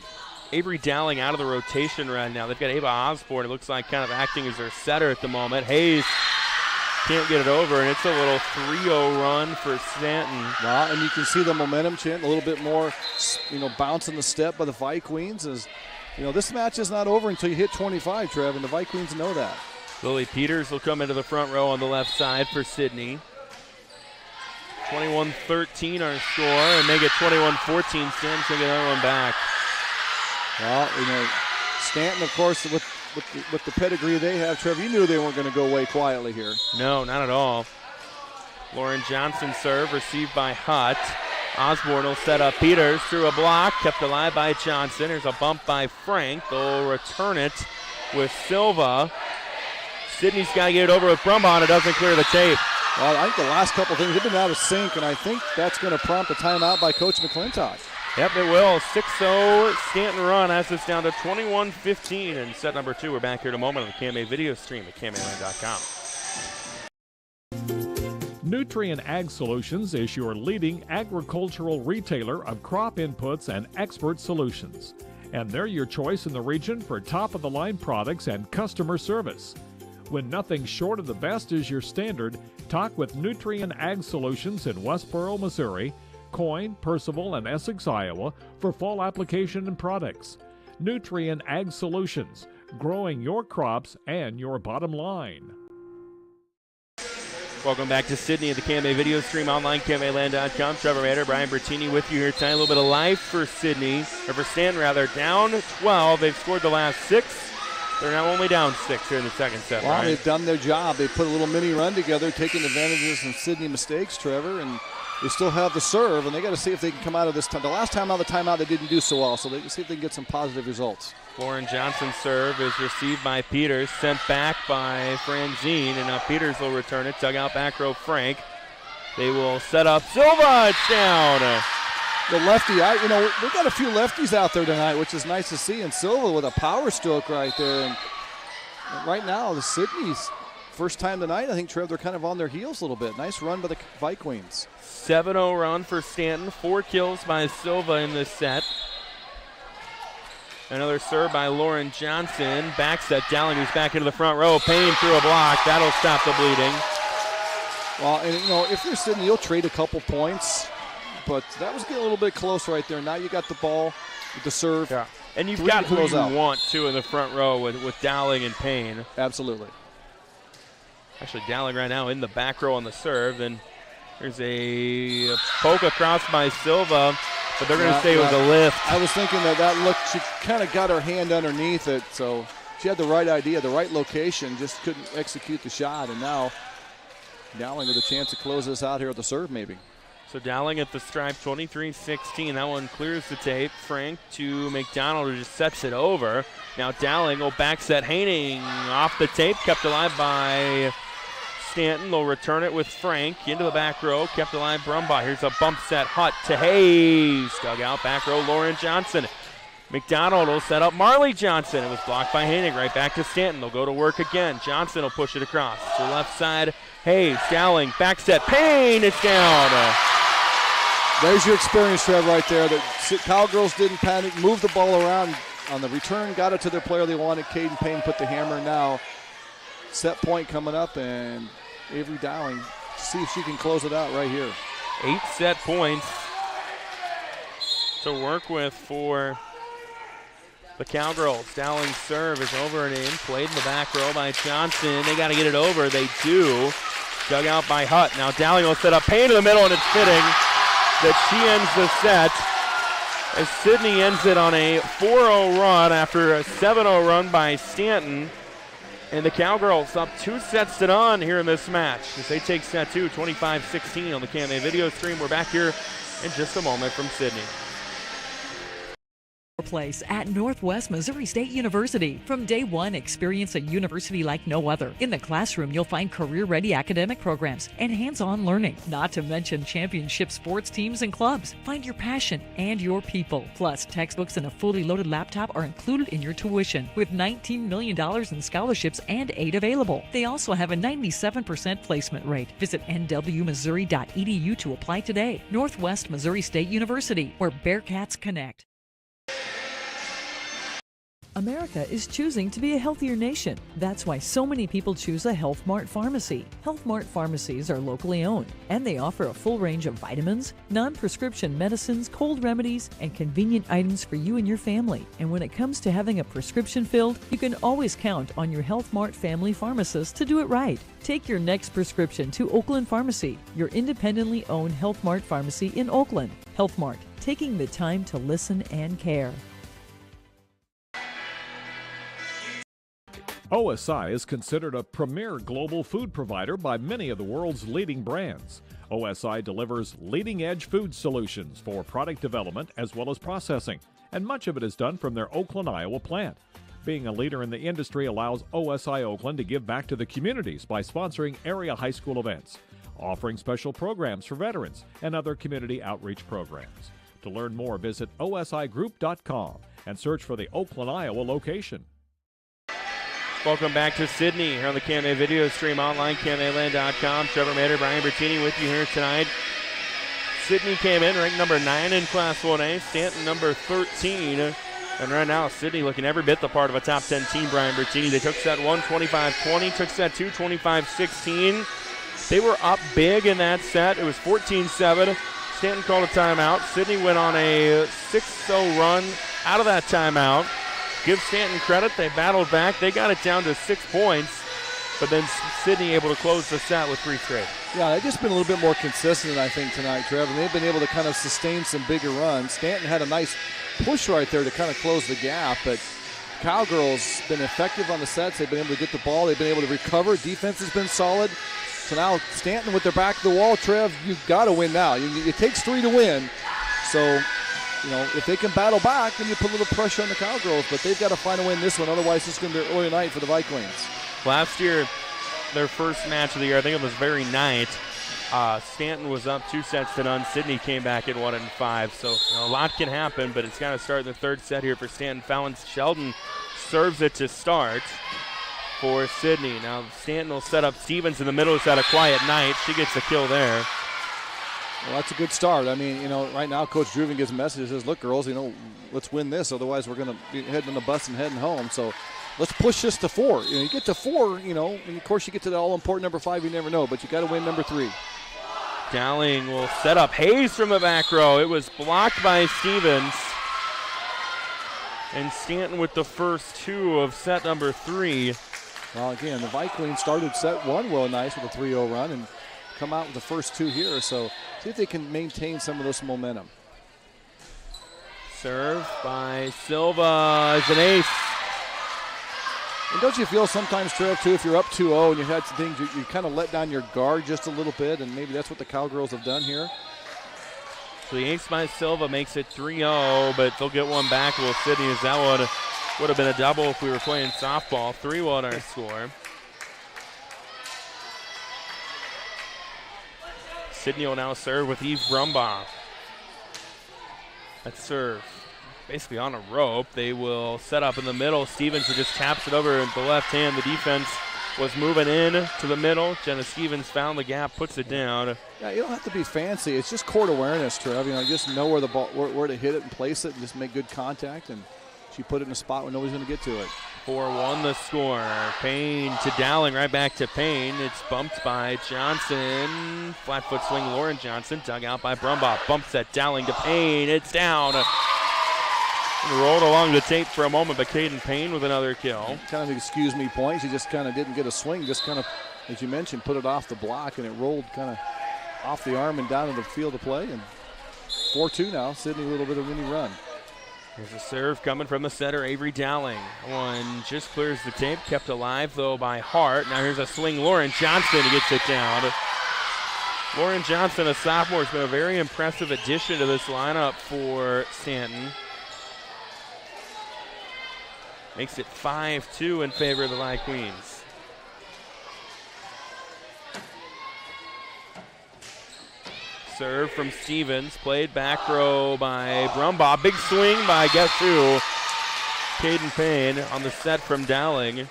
Avery Dowling out of the rotation right now. They've got Ava Osborne, it looks like, kind of acting as their setter at the moment. Hayes can't get it over, and it's a little 3-0 run for Stanton. Well, and you can see the momentum chant, a little bit more, bounce in the step by the Vikings. As this match is not over until you hit 25, Trev, and the Vikings know that. Lily Peters will come into the front row on the left side for Sidney. 21-13 our score, and make it 21-14. Stanton's going to get that one back. Well, Stanton, of course, with the pedigree they have, Trevor, you knew they weren't going to go away quietly here. No, not at all. Lauren Johnson serve, received by Hutt. Osborne will set up Peters through a block, kept alive by Johnson. There's a bump by Frank. They'll return it with Silva. Sidney's got to get it over with Brumbaugh, and it doesn't clear the tape. Well, I think the last couple of things have been out of sync, and I think that's going to prompt a timeout by Coach McClintock. Yep, it will. 6-0 Stanton run has us down to 21-15 in set number 2. We're back here in a moment on the KMA video stream at KMAland.com. Nutrien Ag Solutions is your leading agricultural retailer of crop inputs and expert solutions. And they're your choice in the region for top-of-the-line products and customer service. When nothing short of the best is your standard, talk with Nutrien Ag Solutions in Westboro, Missouri, Coyne, Percival, and Essex, Iowa for fall application and products. Nutrien Ag Solutions, growing your crops and your bottom line. Welcome back to Sidney at the KMA video stream online, KMAland.com. Trevor Maeder, Brian Bertini with you here tonight. A little bit of life for Sidney, or for Stanton rather, down 12. They've scored the last 6. They're now only down 6 here in the second set. Well, Brian. they've done their job. They put a little mini run together, taking advantage of some Sidney mistakes, Trevor, and they still have the serve, and they got to see if they can come out of this time. The last time out of the timeout, they didn't do so well, so they can see if they can get some positive results. Lauren Johnson's serve is received by Peters, sent back by Franzine, and now Peters will return it. Dugout back row Frank. They will set up Silva. It's down. The lefty, we've got a few lefties out there tonight, which is nice to see. And Silva with a power stroke right there. And right now, the Sidney's first time tonight, I think, Trev, they're kind of on their heels a little bit. Nice run by the Vikings. 7-0 run for Stanton. 4 kills by Silva in this set. Another serve by Lauren Johnson. Back set, Dowling, who's back into the front row. Payne through a block. That'll stop the bleeding. Well, and if they're Sidney, you'll trade a couple points. But that was getting a little bit close right there. Now you got the ball with the serve. Yeah. And you've got who you want, too, in the front row with Dowling and Payne. Absolutely. Actually, Dowling right now in the back row on the serve. And there's a poke across by Silva, but they're going to say it was a lift. I was thinking that look, she kind of got her hand underneath it, so she had the right idea, the right location, just couldn't execute the shot. And now Dowling with a chance to close this out here at the serve maybe. So Dowling at the stripe, 23-16. That one clears the tape. Frank to McDonald, who just sets it over. Now Dowling will back set Haining off the tape, kept alive by Stanton. They'll return it with Frank into the back row, kept alive Brumbaugh. Here's a bump set, Hutt to Hayes. Dug out back row, Lauren Johnson. McDonald will set up Marley Johnson. It was blocked by Haining. Right back to Stanton. They'll go to work again. Johnson will push it across to the left side. Hayes, Dowling, back set, Payne, it's down. There's your experience, Trev, right there. The Cowgirls didn't panic, moved the ball around on the return, got it to their player they wanted. Caden Payne put the hammer. Now, set point coming up, and Avery Dowling, see if she can close it out right here. 8 set points to work with for the Cowgirls. Dowling's serve is over and in, played in the back row by Johnson. They got to get it over. They do. Dug out by Hutt. Now Dowling will set up Payne in the middle, and it's fitting that she ends the set as Sidney ends it on a 4-0 run after a 7-0 run by Stanton. And the Cowgirls up 2 sets to none here in this match as they take set 2, 25-16 on the KMA video stream. We're back here in just a moment from Sidney. Place at Northwest Missouri State University. From day one, experience a university like no other. In the classroom, you'll find career-ready academic programs and hands-on learning, not to mention championship sports teams and clubs. Find your passion and your people. Plus, textbooks and a fully loaded laptop are included in your tuition, with $19 million in scholarships and aid available. They also have a 97% placement rate. Visit nwmissouri.edu to apply today. Northwest Missouri State University, where Bearcats connect. America is choosing to be a healthier nation. That's why so many people choose a Health Mart pharmacy. Health Mart pharmacies are locally owned, and they offer a full range of vitamins, non-prescription medicines, cold remedies, and convenient items for you and your family. And when it comes to having a prescription filled, you can always count on your Health Mart family pharmacist to do it right. Take your next prescription to Oakland Pharmacy, your independently owned Health Mart pharmacy in Oakland. Health Mart, taking the time to listen and care. OSI is considered a premier global food provider by many of the world's leading brands. OSI delivers leading-edge food solutions for product development as well as processing, and much of it is done from their Oakland, Iowa plant. Being a leader in the industry allows OSI Oakland to give back to the communities by sponsoring area high school events, offering special programs for veterans, and other community outreach programs. To learn more, visit osigroup.com and search for the Oakland, Iowa location. Welcome back to Sidney here on the KMA video stream online, KMAland.com. Trevor Maeder, Brian Bertini with you here tonight. Sidney came in ranked number 9 in Class 1A. Stanton number 13. And right now, Sidney looking every bit the part of a top 10 team, Brian Bertini. They took set 1, 25-20, took set 2, 25-16. They were up big in that set. It was 14-7. Stanton called a timeout. Sidney went on a 6-0 run out of that timeout. Give Stanton credit. They battled back. They got it down to 6 points. But then Sidney able to close the set with 3 straight. Yeah, they've just been a little bit more consistent, I think, tonight, Trevor. They've been able to kind of sustain some bigger runs. Stanton had a nice push right there to kind of close the gap, but Cowgirls been effective on the sets. They've been able to get the ball. They've been able to recover. Defense has been solid. So now Stanton with their back to the wall, Trev, you've got to win now. It takes 3 to win. So, if they can battle back, then you put a little pressure on the Cowgirls, but they've got to find a win this one. Otherwise, it's going to be an early night for the Vikings. Last year, their first match of the year, I think it was very night, Stanton was up 2-0. Sidney came back and won it in 5. So a lot can happen, but it's got to start in the third set here for Stanton. Fallon Sheldon serves it to start for Sidney. Now Stanton will set up Stevens in the middle. Who's had a quiet night. She gets the kill there. Well, that's a good start. I mean, right now Coach Druven gives a message. Says, look, girls, let's win this. Otherwise, we're going to be heading on the bus and heading home. So let's push this to 4. You get to 4, and of course you get to the all-important number 5, you never know, but you got to win number 3. Dowling will set up Hayes from the back row. It was blocked by Stevens. And Stanton with the first 2 of set number 3. Well, again, the Vikings started set 1 well nice with a 3-0 run and come out with the first 2 here. So see if they can maintain some of this momentum. Serve by Silva is an ace. And don't you feel sometimes, Trev, too, if you're up 2-0 and you had some things, you kind of let down your guard just a little bit, and maybe that's what the Cowgirls have done here. So the ace by Silva makes it 3-0, but they'll get one back. Will Sidney, as that would have been a double if we were playing softball. 3-1 our score. Sidney will now serve with Eve Brumbaugh. That serve basically on a rope. They will set up in the middle. Stevens who just taps it over with the left hand. The defense was moving in to the middle. Jenna Stevens found the gap, puts it down. Yeah, you don't have to be fancy. It's just court awareness, Trev. Just know where the ball, where to hit it and place it, and just make good contact. And she put it in a spot where nobody's going to get to it. 4-1 the score. Payne to Dowling, right back to Payne. It's bumped by Johnson. Flat foot swing, Lauren Johnson. Dug out by Brumbaugh. Bumps at Dowling to Payne. It's down. Rolled along the tape for a moment, but Caden Payne with another kill. Kind of excuse me point. She just kind of didn't get a swing. Just kind of, as you mentioned, put it off the block, and it rolled kind of off the arm and down to the field of play. And 4-2 now. Sidney a little bit of winning run. There's a serve coming from the setter, Avery Dowling. One just clears the tape, kept alive, though, by Hart. Now here's a swing. Lauren Johnson gets it down. Lauren Johnson, a sophomore, has been a very impressive addition to this lineup for Stanton. Makes it 5-2 in favor of the Lye Queens. Serve from Stevens, played back row by Brumbaugh. Big swing by guess who? Caden Payne on the set from Dowling.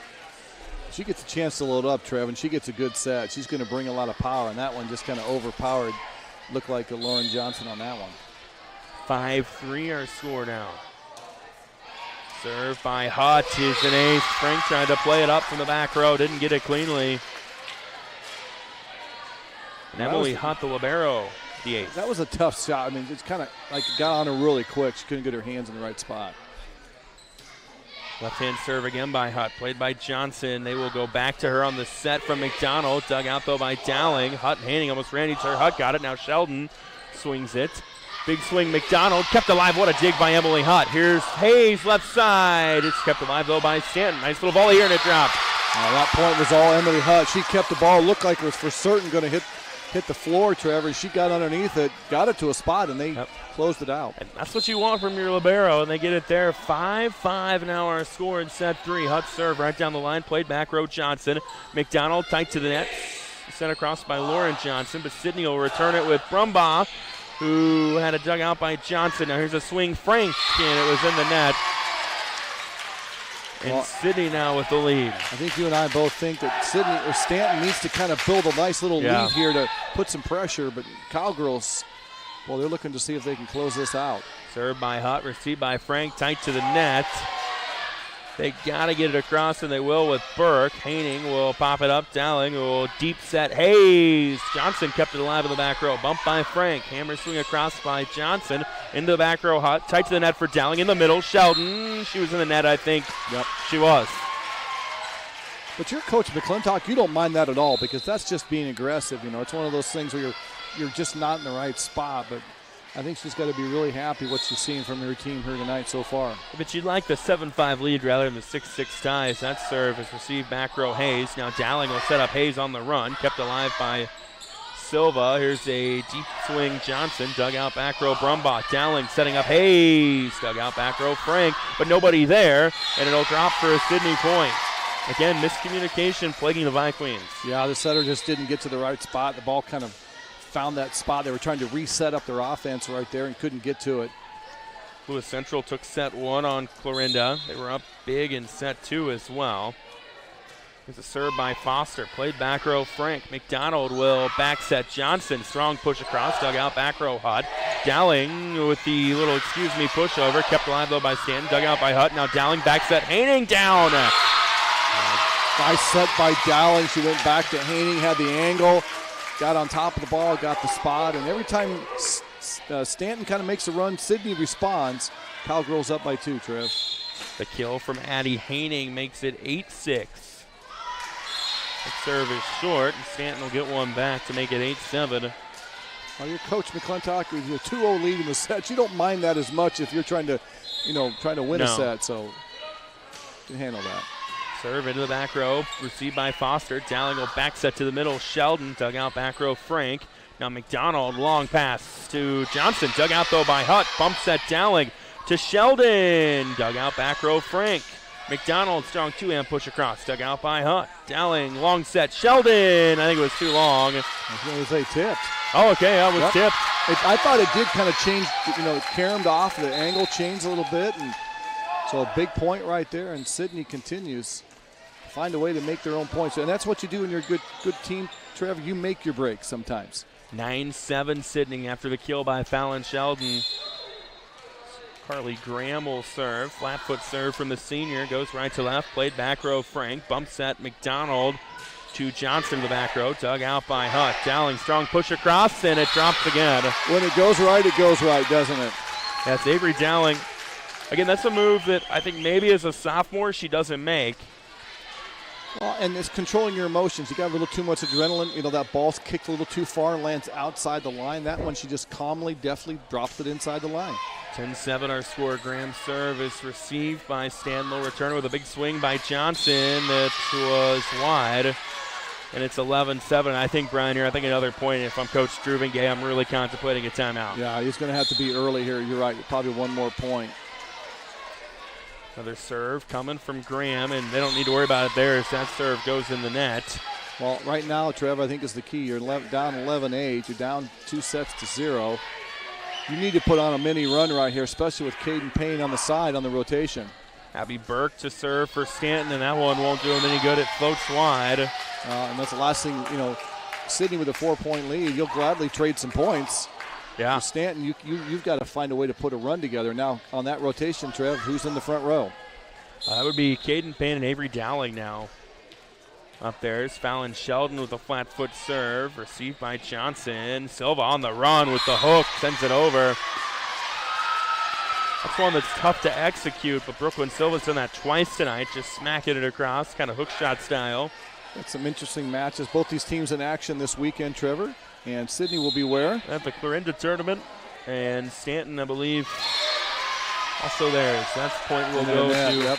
She gets a chance to load up, Trev, and she gets a good set. She's going to bring a lot of power, and that one just kind of overpowered. Looked like a Lauren Johnson on that one. 5-3 our score now. Serve by Hutt is an ace. Frank tried to play it up from the back row, didn't get it cleanly. And Emily Hutt, the libero, the ace. That was a tough shot. I mean, it's kind of like got on her really quick. She couldn't get her hands in the right spot. Left-hand serve again by Hutt, played by Johnson. They will go back to her on the set from McDonald. Dug out, though, by Dowling. Hutt handing almost ran each other. Hutt got it. Now Sheldon swings it. Big swing, McDonald. Kept alive. What a dig by Emily Hutt. Here's Hayes, left side. It's kept alive, though, by Stanton. Nice little volley here, and it dropped. That point was all Emily Hutt. She kept the ball. Looked like it was for certain going to hit the floor, Trevor. She got underneath it, got it to a spot, and they closed it out. And that's what you want from your libero, and they get it there. 5-5 now our score in set 3. Hutt serve right down the line, played back row Johnson. McDonald tight to the net, sent across by Lauren Johnson, but Sidney will return it with Brumbaugh, who had a dug out by Johnson. Now here's a swing, Frank, and it was in the net. And Sidney now with the lead. I think you and I both think that Stanton needs to kind of build a nice little lead here to put some pressure, but Cowgirls Well, they're looking to see if they can close this out. Served by Hutt, received by Frank, tight to the net. They got to get it across, and they will with Burke. Haining will pop it up. Dowling will deep set Hayes. Johnson kept it alive in the back row. Bumped by Frank. Hammer swing across by Johnson. Into the back row, Hutt. Tight to the net for Dowling. In the middle, Sheldon. She was in the net, I think. Yep. She was. But your coach, McClintock, you don't mind that at all because that's just being aggressive. You know, it's one of those things where you're just not in the right spot. But I think she's got to be really happy what she's seeing from her team here tonight so far. But you'd like the 7-5 lead rather than the 6-6 ties. That serve is received back row Hayes. Now Dowling will set up Hayes on the run. Kept alive by Silva. Here's a deep swing Johnson. Dug out back row Brumbaugh. Dowling setting up Hayes. Dug out back row Frank. But nobody there. And it'll drop for a Sidney point. Again, miscommunication plaguing the Vi Queens. Yeah, the setter just didn't get to the right spot. The ball kind of found that spot. They were trying to reset up their offense right there and couldn't get to it. Lewis Central took set 1 on Clarinda. They were up big in set 2 as well. Here's a serve by Foster. Played back row Frank. McDonald will back set Johnson. Strong push across. Dug out back row Hutt. Dowling with the little excuse me pushover. Kept alive though by Stanton. Dug out by Hutt. Now Dowling back set. Haining down. Nice set by Dowling. She went back to Haining. Had the angle. Got on top of the ball, got the spot, and every time Stanton kind of makes a run, Sidney responds. Cowgirls up by 2, Trev. The kill from Addie Haining makes it 8-6. The serve is short, and Stanton will get one back to make it 8-7. Well, your coach, McClintock, with your 2-0 lead in the set, you don't mind that as much if you're trying to win a set, so you can handle that. Serve into the back row, received by Foster. Dowling will back set to the middle. Sheldon dug out back row Frank. Now McDonald, long pass to Johnson. Dug out though by Hutt. Bump set Dowling to Sheldon. Dug out back row Frank. McDonald, strong two-hand push across. Dug out by Hutt. Dowling, long set. Sheldon. I think it was too long. I was going to say tipped. Oh, okay, that was tipped. I thought it did kind of change, caromed off. The angle changed a little bit. And so a big point right there, and Sidney continues. Find a way to make their own points. And that's what you do when you're a good team, Trevor. You make your breaks sometimes. 9-7 Sidney after the kill by Fallon Sheldon. Carly Graham will serve. Flat foot serve from the senior. Goes right to left. Played back row Frank. Bump set McDonald to Johnson in the back row. Dug out by Hutt. Dowling, strong push across, and it drops again. When it goes right, doesn't it? That's Avery Dowling. Again, that's a move that I think maybe as a sophomore she doesn't make. Well, and it's controlling your emotions. You got a little too much adrenaline. That ball's kicked a little too far and lands outside the line. That one, she just calmly, deftly drops it inside the line. 10-7 our score. Graham serve is received by Stanlow. Return with a big swing by Johnson that was wide. And it's 11-7. I think, Brian, here, another point. If I'm Coach Druvengay, I'm really contemplating a timeout. Yeah, he's going to have to be early here. You're right. Probably one more point. Another serve coming from Graham, and they don't need to worry about it there as that serve goes in the net. Well, right now, Trev, I think is the key. You're down 11-8. You're down 2-0. You need to put on a mini run right here, especially with Caden Payne on the side on the rotation. Abby Burke to serve for Stanton, and that one won't do him any good. It floats wide. And that's the last thing, Sidney with a 4-point lead, you'll gladly trade some points. Yeah. For Stanton, you've got to find a way to put a run together. Now, on that rotation, Trev, who's in the front row? That would be Caden Payne and Avery Dowling now. Up there is Fallon Sheldon with a flat foot serve, received by Johnson. Silva on the run with the hook, sends it over. That's one that's tough to execute, but Brooklyn Silva's done that twice tonight, just smacking it across, kind of hook shot style. That's some interesting matches. Both these teams in action this weekend, Trevor. And Sidney will be where? At the Clarinda tournament. And Stanton, I believe, also there. So that's the point we'll go to. Yep.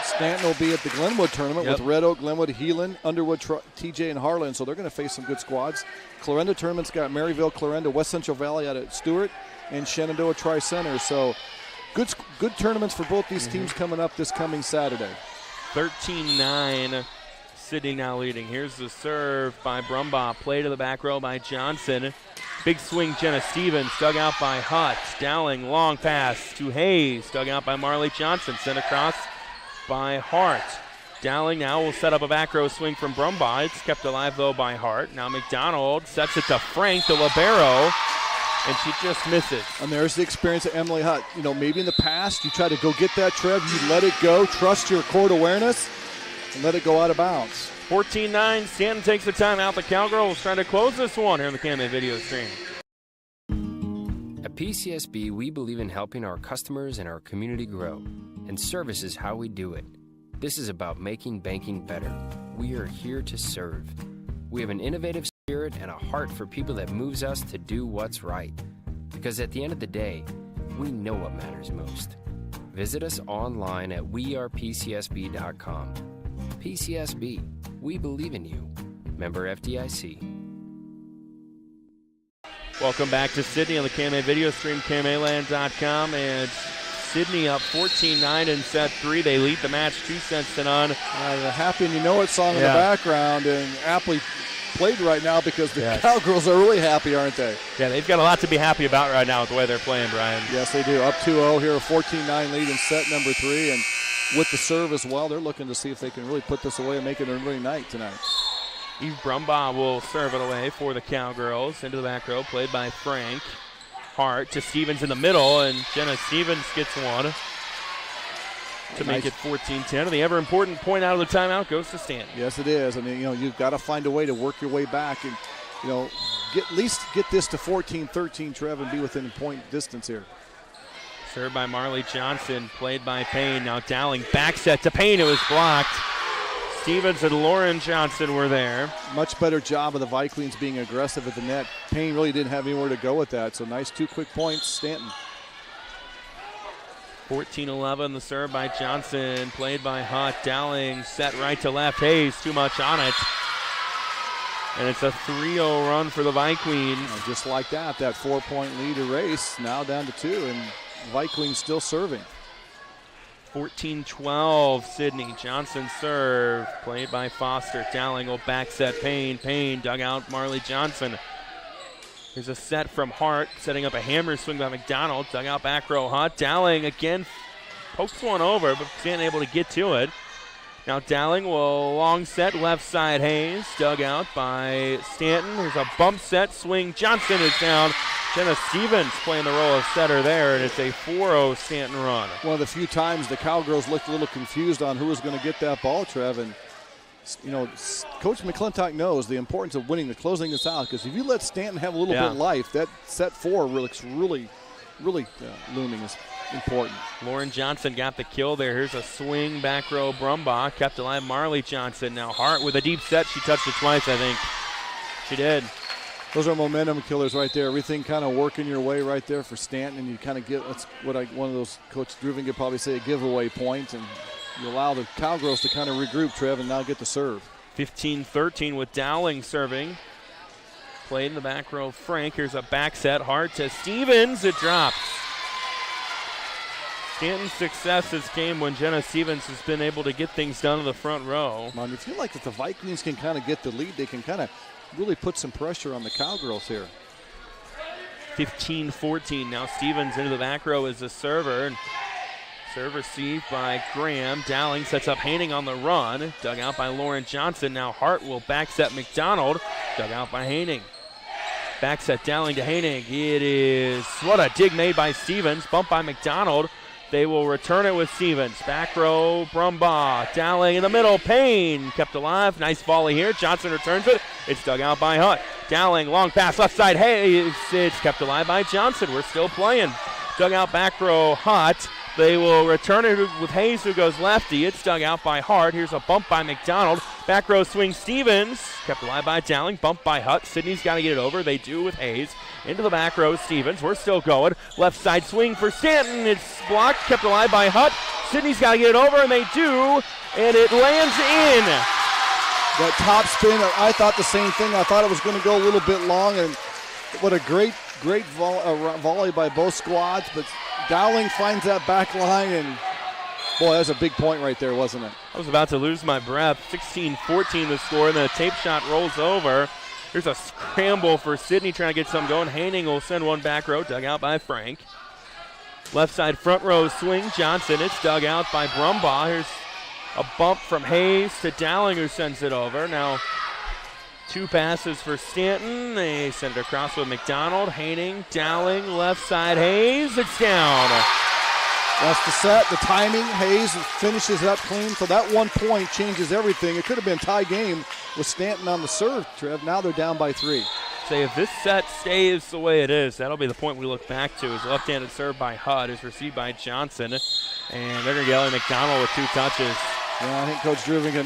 Stanton will be at the Glenwood tournament with Red Oak, Glenwood, Heelan, Underwood, TJ, and Harlan. So they're going to face some good squads. Clarinda tournament's got Maryville, Clarinda, West Central Valley out at Stewart, and Shenandoah Tri-Center. So good tournaments for both these teams coming up this coming Saturday. 13-9. Sidney now leading. Here's the serve by Brumbaugh. Play to the back row by Johnson. Big swing, Jenna Stevens. Dug out by Hutt. Dowling, long pass to Hayes. Dug out by Marley Johnson. Sent across by Hart. Dowling now will set up a back row swing from Brumbaugh. It's kept alive, though, by Hart. Now McDonald sets it to Frank, the libero, and she just misses. And there's the experience of Emily Hutt. You know, maybe in the past you try to go get that, Trev. You let it go, trust your court awareness, and let it go out of bounds. 14-9, Stanton takes the timeout. The Cowgirls trying to close this one here on the KMA video stream. At PCSB, we believe in helping our customers and our community grow, and service is how we do it. This is about making banking better. We are here to serve. We have an innovative spirit and a heart for people that moves us to do what's right. Because at the end of the day, we know what matters most. Visit us online at wearepcsb.com. PCSB, we believe in you. Member FDIC. Welcome back to Sidney on the KMA video stream, KMAland.com, and Sidney up 14-9 in set 3. They lead the match 2-0. The Happy and You Know It song in the background, and aptly played right now because the Cowgirls are really happy, aren't they? Yeah, they've got a lot to be happy about right now with the way they're playing, Brian. Yes, they do. Up 2-0 here, a 14-9 lead in set number 3, and with the serve as well, they're looking to see if they can really put this away and make it a really night tonight. Eve Brumbaugh will serve it away for the Cowgirls. Into the back row, played by Frank. Hart to Stevens in the middle, and Jenna Stevens gets one to make it 14-10. And the ever-important point out of the timeout goes to Stanton. Yes, it is. I mean, you've got to find a way to work your way back and, at least get this to 14-13, Trev, and be within point distance here. Served by Marley Johnson, played by Payne. Now Dowling back set to Payne. It was blocked. Stevens and Lauren Johnson were there. Much better job of the Vikings being aggressive at the net. Payne really didn't have anywhere to go with that, so nice 2 quick points, Stanton. 14-11, the serve by Johnson, played by Hutt. Dowling set right to left. Hayes too much on it. And it's a 3-0 run for the Vikings. Just like that 4-point lead erased, now down to 2, and Vikings still serving. 14-12, Sidney. Johnson serve, played by Foster. Dowling will back set Payne. Payne dug out Marley Johnson. Here's a set from Hart, setting up a hammer swing by McDonald. Dug out back row Hutt. Dowling again pokes one over, but isn't able to get to it. Now Dowling will long set left side Hayes. Dug out by Stanton. Here's a bump set swing. Johnson is down. Jenna Stevens playing the role of setter there, and it's a 4-0 Stanton run. One of the few times the Cowgirls looked a little confused on who was going to get that ball, Trev. And, Coach McClintock knows the importance of winning, closing this out, because if you let Stanton have a little bit of life, that set 4 looks really looming is important. Lauren Johnson got the kill there. Here's a swing back row Brumbaugh. Kept alive Marley Johnson. Now Hart with a deep set. She touched it twice, I think. She did. Those are momentum killers right there. Everything kind of working your way right there for Stanton, and you kind of get one of those, Coach Druven could probably say, a giveaway point, and you allow the Cowgirls to kind of regroup, Trev, and now get the serve. 15-13 with Dowling serving. Played in the back row, Frank. Here's a back set. Hart to Stevens. It drops. Stanton's success this game when Jenna Stevens has been able to get things done in the front row. You feel like if the Vikings can kind of get the lead, they can kind of really put some pressure on the Cowgirls here. 15-14. Now Stevens into the back row as the server. And serve received by Graham. Dowling sets up Haining on the run. Dug out by Lauren Johnson. Now Hart will back set McDonald. Dug out by Haining. Back set Dowling to Haining. It is, what a dig made by Stevens. Bump by McDonald. They will return it with Stevens. Back row, Brumbaugh. Dowling in the middle. Payne kept alive. Nice volley here. Johnson returns it. It's dug out by Hutt. Dowling, long pass left side. Hayes. It's kept alive by Johnson. We're still playing. Dug out back row, Hutt. They will return it with Hayes, who goes lefty. It's dug out by Hart. Here's a bump by McDonald. Back row swing Stevens. Kept alive by Dowling. Bump by Hutt. Sidney's got to get it over. They do with Hayes. Into the back row, Stevens. We're still going. Left side swing for Stanton. It's blocked. Kept alive by Hutt. Sidney's got to get it over, and they do. And it lands in. That top spin, I thought the same thing. I thought it was going to go a little bit long, and what a great volley by both squads. But Dowling finds that back line, and boy, that's a big point right there, wasn't it? I was about to lose my breath. 16-14 the score, and then a tape shot rolls over. Here's a scramble for Sidney trying to get some going. Haining will send one back row, dug out by Frank. Left side front row swing, Johnson. It's dug out by Brumbaugh. Here's A bump from Hayes to Dowling, who sends it over. Now 2 passes for Stanton. They send it across with McDonald. Haining, Dowling, left side, Hayes. It's down. That's the set, the timing. Hayes finishes up clean. So that 1 point changes everything. It could have been a tie game with Stanton on the serve, Trev. Now they're down by 3. Say if this set stays the way it is, that'll be the point we look back to. Is left-handed serve by Hutt is received by Johnson. And they're going to get Ellie McDonald with 2 touches. Yeah, I think Coach Druven,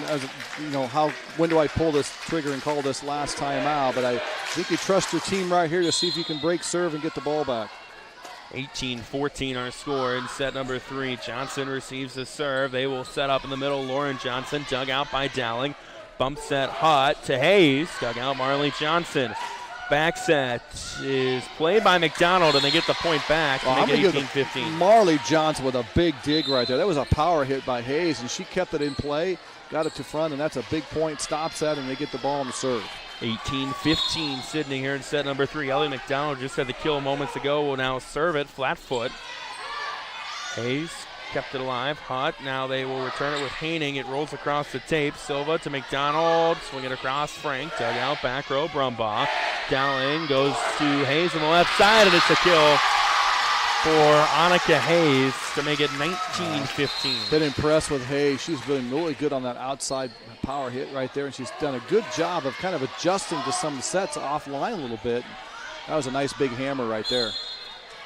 when do I pull this trigger and call this last time out? But I think you trust your team right here to see if you can break serve and get the ball back. 18-14 our score in set number 3. Johnson receives the serve. They will set up in the middle. Lauren Johnson dug out by Dowling. Bump set Hutt to Hayes. Dug out Marley Johnson. Back set is played by McDonald, and they get the point back to make it 18-15. Marley Johnson with a big dig right there. That was a power hit by Hayes, and she kept it in play, got it to front, and that's a big point. Stops that, and they get the ball on the serve. 18-15 Sidney here in set number 3. Ellie McDonald just had the kill moments ago. Will now serve it flat foot. Hayes kept it alive. Hutt. Now they will return it with Haining. It rolls across the tape. Silva to McDonald. Swing it across. Frank. Dug out back row. Brumbaugh. Dowling goes to Hayes on the left side, and it's a kill for Annika Hayes to make it 19-15. Been impressed with Hayes. She's been really good on that outside power hit right there, and she's done a good job of kind of adjusting to some sets offline a little bit. That was a nice big hammer right there.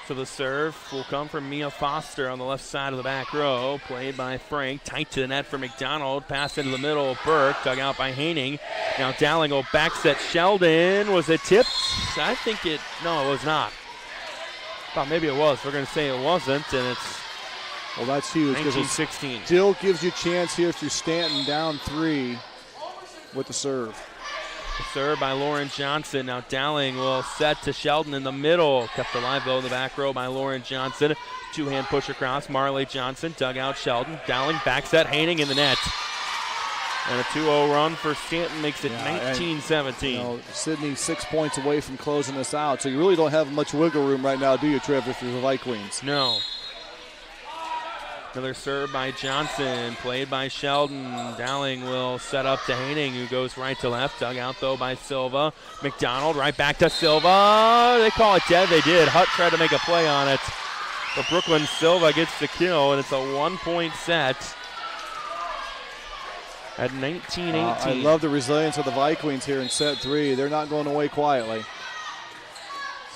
So the serve will come from Mia Foster on the left side of the back row. Played by Frank. Tight to the net for McDonald. Pass into the middle. Burke. Dug out by Haining. Now Dowling will back set Sheldon. Was it tipped? I think it was not. Thought maybe it was. We're going to say it wasn't, and it's well, that's huge. 19-16. Still gives you a chance here if you're Stanton down 3 with the serve. The serve by Lauren Johnson. Now Dowling will set to Sheldon in the middle. Kept alive though in the back row by Lauren Johnson. 2-hand push across. Marley Johnson dug out Sheldon. Dowling back set. Haining in the net. And a 2-0 run for Stanton makes it 19-17. Sidney 6 points away from closing this out. So you really don't have much wiggle room right now, do you, Trevor, if you're the Vikings? No. Another serve by Johnson, played by Sheldon. Dowling will set up to Haining, who goes right to left. Dug out, though, by Silva. McDonald right back to Silva. They call it dead. They did. Hutt tried to make a play on it. But Brooklyn Silva gets the kill, and it's a 1-point set at 19-18. I love the resilience of the Vikings here in set 3. They're not going away quietly.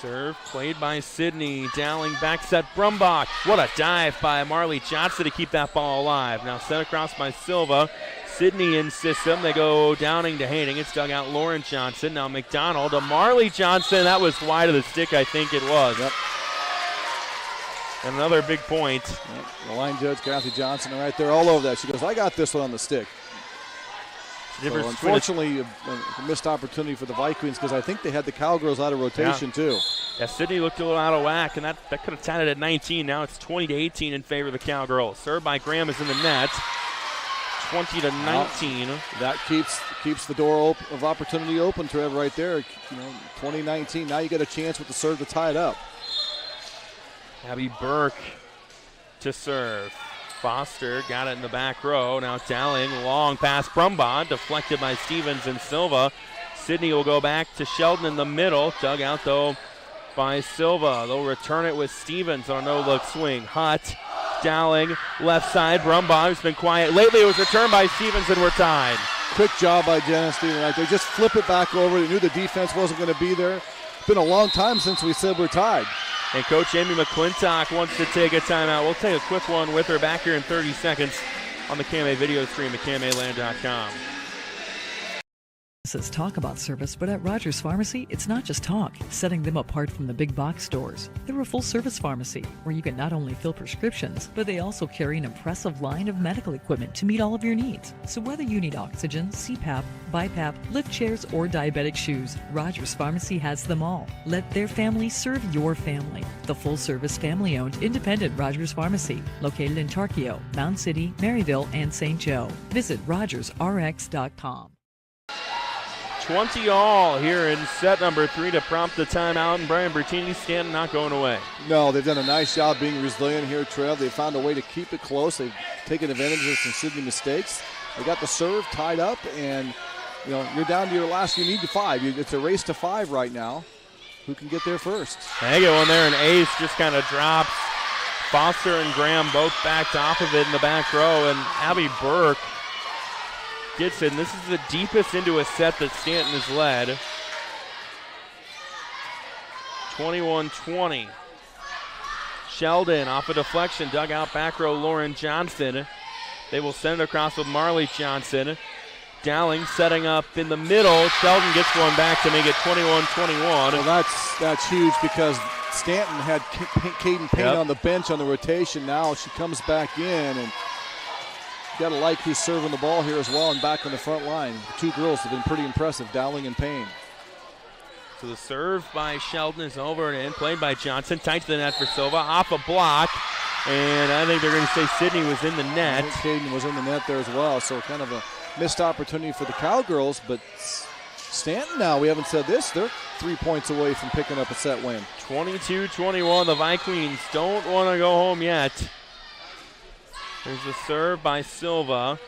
Serve played by Sidney. Dowling back set Brumbach. What a dive by Marley Johnson to keep that ball alive. Now sent across by Silva. Sidney in system. They go Downing to Haining. It's dug out Lauren Johnson. Now McDonald to Marley Johnson. That was wide of the stick, I think it was. Yep. And another big point. Yep. The line judge, Kathy Johnson, right there all over that. She goes, I got this one on the stick. So unfortunately, a missed opportunity for the Vikings because I think they had the Cowgirls out of rotation too. Yeah, Sidney looked a little out of whack, and that could have tied it at 19. Now it's 20-18 in favor of the Cowgirls. Serve by Graham is in the net. 20-19. That keeps the door of opportunity open, Trev, right there. 2019. Now you get a chance with the serve to tie it up. Abby Burke to serve. Foster got it in the back row. Now Dowling, long pass. Brumbach, deflected by Stevens and Silva. Sidney will go back to Sheldon in the middle. Dug out, though, by Silva. They'll return it with Stevens on a no-look swing. Hutt, Dowling, left side. Brumbach, who's been quiet lately, it was returned by Stevens, and we're tied. Quick job by Jenna Stevens right there. Just flip it back over. They knew the defense wasn't going to be there. It's been a long time since we said we're tied. And Coach Amy McClintock wants to take a timeout. We'll take a quick one with her back here in 30 seconds on the KMA video stream at KMAland.com. This is talk about service, but at Rogers Pharmacy, it's not just talk, setting them apart from the big box stores. They're a full-service pharmacy where you can not only fill prescriptions, but they also carry an impressive line of medical equipment to meet all of your needs. So whether you need oxygen, CPAP, BiPAP, lift chairs, or diabetic shoes, Rogers Pharmacy has them all. Let their family serve your family. The full-service, family-owned, independent Rogers Pharmacy, located in Tarkio, Mound City, Maryville, and St. Joe. Visit RogersRx.com. 20 all here in set number 3 to prompt the timeout, and Brian Bertini, Stanton not going away. No, they've done a nice job being resilient here, Trev. They found a way to keep it close. They've taken advantage of some Sidney mistakes. They got the serve tied up, and you're down to your last. You need to 5. It's a race to 5 right now. Who can get there first? They go in there, and Ace just kind of drops. Foster and Graham both backed off of it in the back row, and Abby Burke gets in. This is the deepest into a set that Stanton has led. 21-20. Sheldon off a deflection, dug out back row Lauren Johnson. They will send it across with Marley Johnson. Dowling setting up in the middle. Sheldon gets one back to make it 21-21. Well, that's huge because Stanton had Caden Payne on the bench on the rotation. Now she comes back in, and you got to like who's serving the ball here as well and back on the front line. The 2 girls have been pretty impressive, Dowling and Payne. So the serve by Sheldon is over and in, played by Johnson. Tight to the net for Silva, off a block. And I think they're going to say Sidney was in the net. I think Caden was in the net there as well, so kind of a missed opportunity for the Cowgirls, but Stanton now, we haven't said this, they're 3 points away from picking up a set win. 22-21, the Vikings don't want to go home yet. There's a serve by Silva.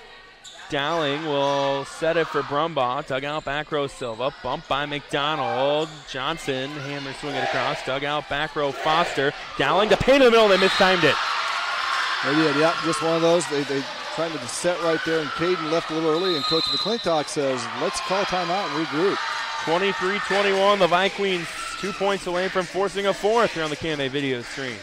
Dowling will set it for Brumbaugh. Dug out back row Silva. Bumped by McDonald. Johnson, hammer swing it across. Dug out back row Foster. Dowling to Payne in the middle. They mistimed it. They did, yeah, just one of those. They trying to set right there, and Caden left a little early, and Coach McClintock says, let's call timeout and regroup. 23-21, the Vikings 2 points away from forcing a 4th here on the KMA video stream.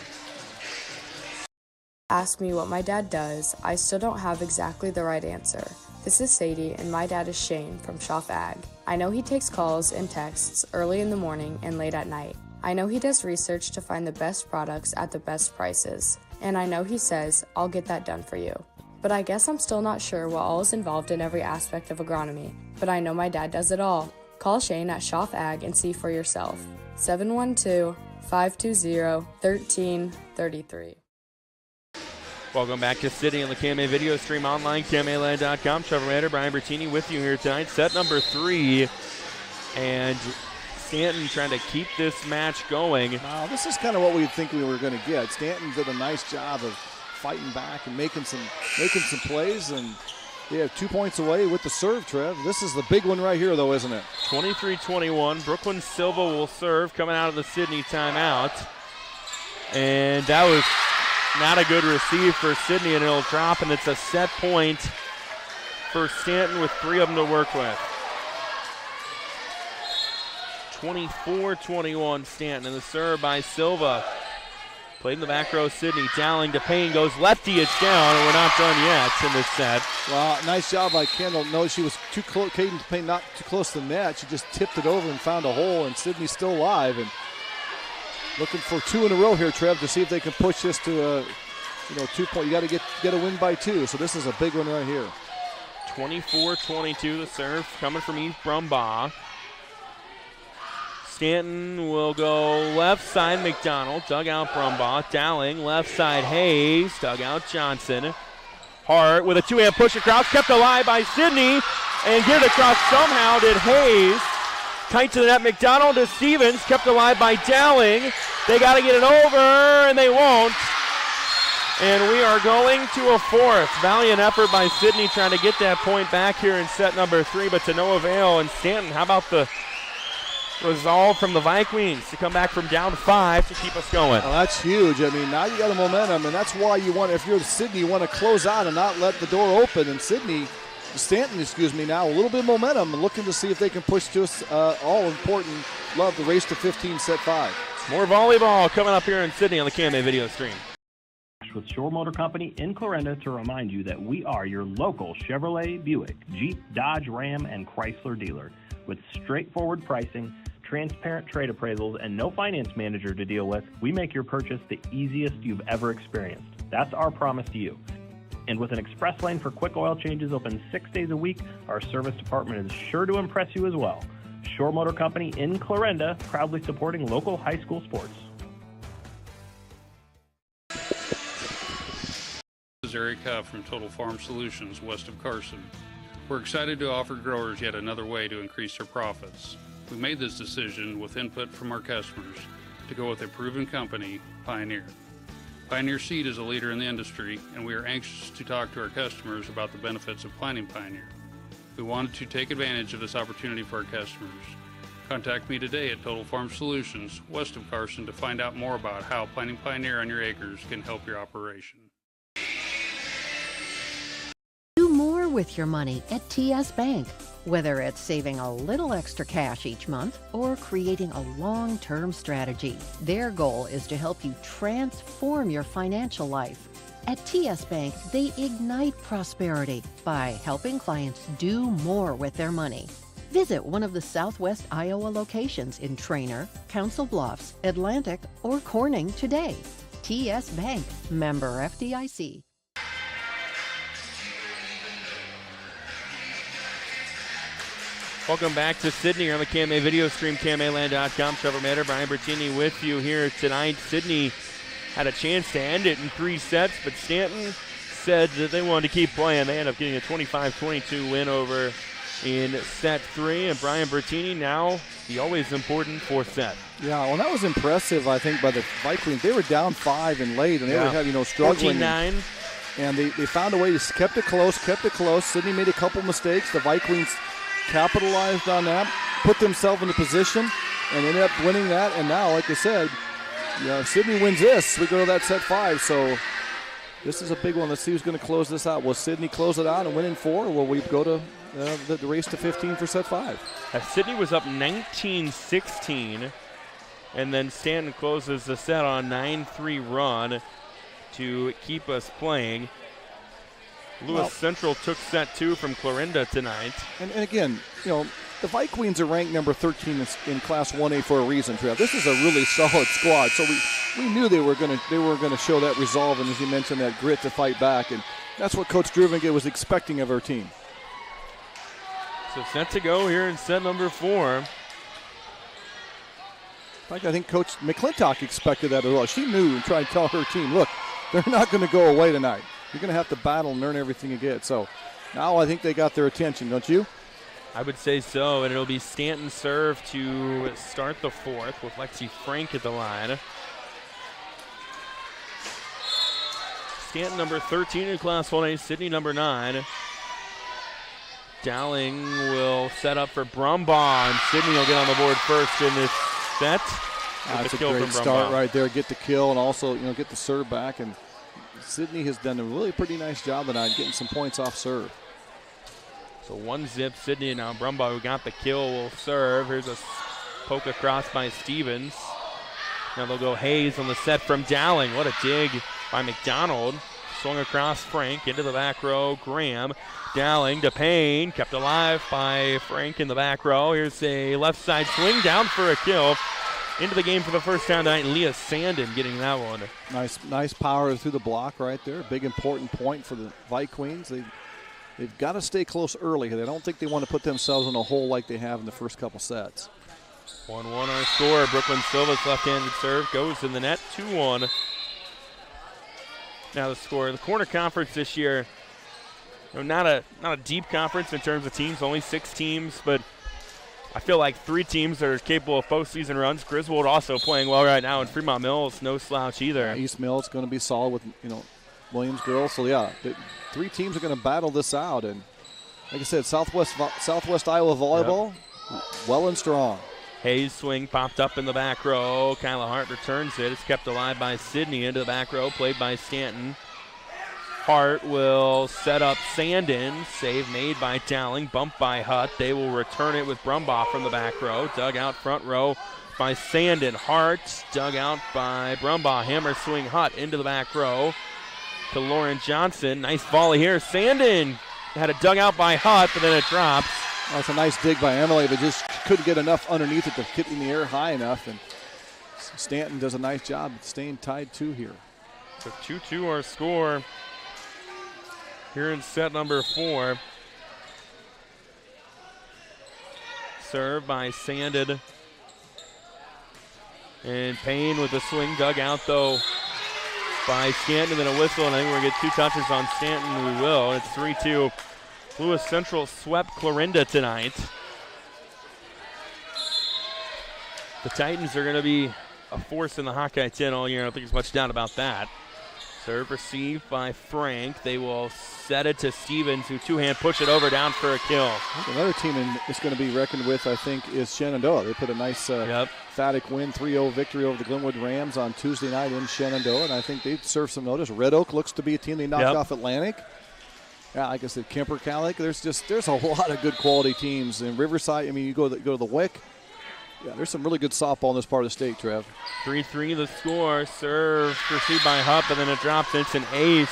Ask me what my dad does, I still don't have exactly the right answer. This is Sadie, and my dad is Shane from Schaff Ag. I know he takes calls and texts early in the morning and late at night. I know he does research to find the best products at the best prices. And I know he says, I'll get that done for you. But I guess I'm still not sure what all is involved in every aspect of agronomy. But I know my dad does it all. Call Shane at Schaff Ag and see for yourself. 712-520-1333. Welcome back to Sidney on the KMA video stream online, KMAland.com. Trevor Maeder, Brian Bertini with you here tonight. Set number 3. And Stanton trying to keep this match going. Wow, this is kind of what we think we were going to get. Stanton did a nice job of fighting back and making some plays, and they have 2 points away with the serve, Trev. This is the big one right here, though, isn't it? 23-21. Brooklyn Silva will serve coming out of the Sidney timeout. And that was not a good receive for Sidney, and it'll drop, and it's a set point for Stanton with 3 of them to work with. 24-21 Stanton, and the serve by Silva. Played in the back row, Sidney. Dowling to Payne, goes lefty, it's down, and we're not done yet in this set. Well, nice job by Kendall. No, she was too close, Caden to Payne, not too close to the net. She just tipped it over and found a hole, and Sidney's still alive. And looking for 2 in a row here, Trev, to see if they can push this to 2 point. You got to get a win by 2, so this is a big one right here. 24-22, the serve coming from Eve Brumbaugh. Stanton will go left side, McDonald, dug out Brumbaugh. Dowling, left side, Hayes, dug out Johnson. Hart with a 2-hand push across, kept alive by Sidney, and get it across somehow did Hayes. Tight to the net, McDonald to Stevens, kept alive by Dowling. They got to get it over, and they won't. And we are going to a 4th. Valiant effort by Sidney trying to get that point back here in set number 3, but to no avail. And Stanton, how about the resolve from the Vikings to come back from down 5 to keep us going? Well, that's huge. I mean, now you got a momentum, and that's why you want, if you're Sidney, you want to close out and not let the door open. And Stanton, now a little bit of momentum and looking to see if they can push to us all important. Love the race to 15, set 5. More volleyball coming up here in Sidney on the KMA video stream. With Shore Motor Company in Clarinda to remind you that we are your local Chevrolet, Buick, Jeep, Dodge, Ram, and Chrysler dealer. With straightforward pricing, transparent trade appraisals, and no finance manager to deal with, we make your purchase the easiest you've ever experienced. That's our promise to you. And with an express lane for quick oil changes open 6 days a week, our service department is sure to impress you as well. Shore Motor Company in Clarinda, proudly supporting local high school sports. This is Eric Huff from Total Farm Solutions west of Carson. We're excited to offer growers yet another way to increase their profits. We made this decision with input from our customers to go with a proven company, Pioneer. Pioneer Seed is a leader in the industry, and we are anxious to talk to our customers about the benefits of planting Pioneer. We wanted to take advantage of this opportunity for our customers. Contact me today at Total Farm Solutions, west of Carson, to find out more about how planting Pioneer on your acres can help your operation. Do more with your money at TS Bank. Whether it's saving a little extra cash each month or creating a long-term strategy, their goal is to help you transform your financial life. At TS Bank, they ignite prosperity by helping clients do more with their money. Visit one of the Southwest Iowa locations in Trainer, Council Bluffs, Atlantic, or Corning today. TS Bank, member FDIC. Welcome back to Sidney on the KMA video stream, KMAland.com. Trevor Maeder, Brian Bertini with you here tonight. Sidney had a chance to end it in 3 sets, but Stanton said that they wanted to keep playing. They end up getting a 25-22 win over in set 3. And Brian Bertini now the always important 4th set. Yeah, well, that was impressive, I think, by the Vikings. They were down 5 and late, and they were having, struggling. 14-9. And they found a way to kept it close. Sidney made a couple mistakes. The Vikings capitalized on that, put themselves into position, and ended up winning that. And now, like I said, Sidney wins this. We go to that set 5. So this is a big one. Let's see who's going to close this out. Will Sidney close it out and win in 4, or will we go to the race to 15 for set 5? Sidney was up 19-16, and then Stanton closes the set on a 9-3 run to keep us playing. Lewis Central took set 2 from Clarinda tonight. And again, the Vikings are ranked number 13 in Class 1A for a reason, Trev. This is a really solid squad, so we knew they were going to show that resolve, and as you mentioned, that grit to fight back, and that's what Coach Druvengate was expecting of our team. So set to go here in set number 4. In fact, I think Coach McClintock expected that as well. She knew and tried to tell her team, look, they're not going to go away tonight. You're going to have to battle and earn everything you get. So now I think they got their attention, don't you? I would say so, and it'll be Stanton's serve to start the 4th with Lexi Frank at the line. Stanton number 13 in Class 1A, Sidney number 9. Dowling will set up for Brumbaugh, and Sidney will get on the board first in this set. That's a great start right there. Get the kill and also get the serve back. And Sidney has done a really pretty nice job tonight getting some points off serve. So 1-0 Sidney, and now Brumbaugh, who got the kill, will serve. Here's a poke across by Stevens. Now they'll go Hayes on the set from Dowling. What a dig by McDonald. Swung across Frank into the back row. Graham. Dowling to Payne. Kept alive by Frank in the back row. Here's a left side swing down for a kill. Into the game for the first time tonight, and Leah Sandin getting that one. Nice power through the block right there. Big important point for the Vikings. They've got to stay close early. I don't think they want to put themselves in a hole like they have in the first couple sets. 1-1 our score. Brooklyn Silva's left-handed serve goes in the net. 2-1. Now the score. The corner conference this year, not a deep conference in terms of teams, only 6 teams, but I feel like 3 teams that are capable of postseason runs. Griswold also playing well right now, and Fremont Mills, no slouch either. East Mills going to be solid with Williams girls. So yeah, 3 teams are going to battle this out, and like I said, Southwest Iowa volleyball, well and strong. Hayes swing popped up in the back row. Kyla Hart returns it. It's kept alive by Sidney into the back row, played by Stanton. Hart will set up Sandin. Save made by Dowling. Bumped by Hutt. They will return it with Brumbaugh from the back row. Dug out front row by Sandin. Hart dug out by Brumbaugh. Hammer swing Hutt into the back row to Lauren Johnson. Nice volley here. Sandin had it dug out by Hutt, but then it drops. Oh, it's a nice dig by Emily, but just couldn't get enough underneath it to get in the air high enough. And Stanton does a nice job staying tied 2 here. So 2-2 our score here in set number 4. Serve by Sandin. And Payne with the swing dug out, though, by Stanton, and then a whistle, and I think we're going to get 2 touches on Stanton. We will. It's 3-2 Lewis Central swept Clarinda tonight. The Titans are going to be a force in the Hawkeye 10 all year. I don't think there's much doubt about that. Serve received by Frank. They will set it to Stevens, who two-hand push it over down for a kill. Another team that's going to be reckoned with, I think, is Shenandoah. They put a nice emphatic win, 3-0 victory over the Glenwood Rams on Tuesday night in Shenandoah, and I think they serve some notice. Red Oak looks to be a team they knocked off Atlantic. Yeah, like I said, Kemper, Calic. There's a lot of good quality teams in Riverside. I mean, you go to the WIC. Yeah, there's some really good softball in this part of the state, Trev. 3-3 the score. Serve received by Hupp, and then it drops. It's an ace.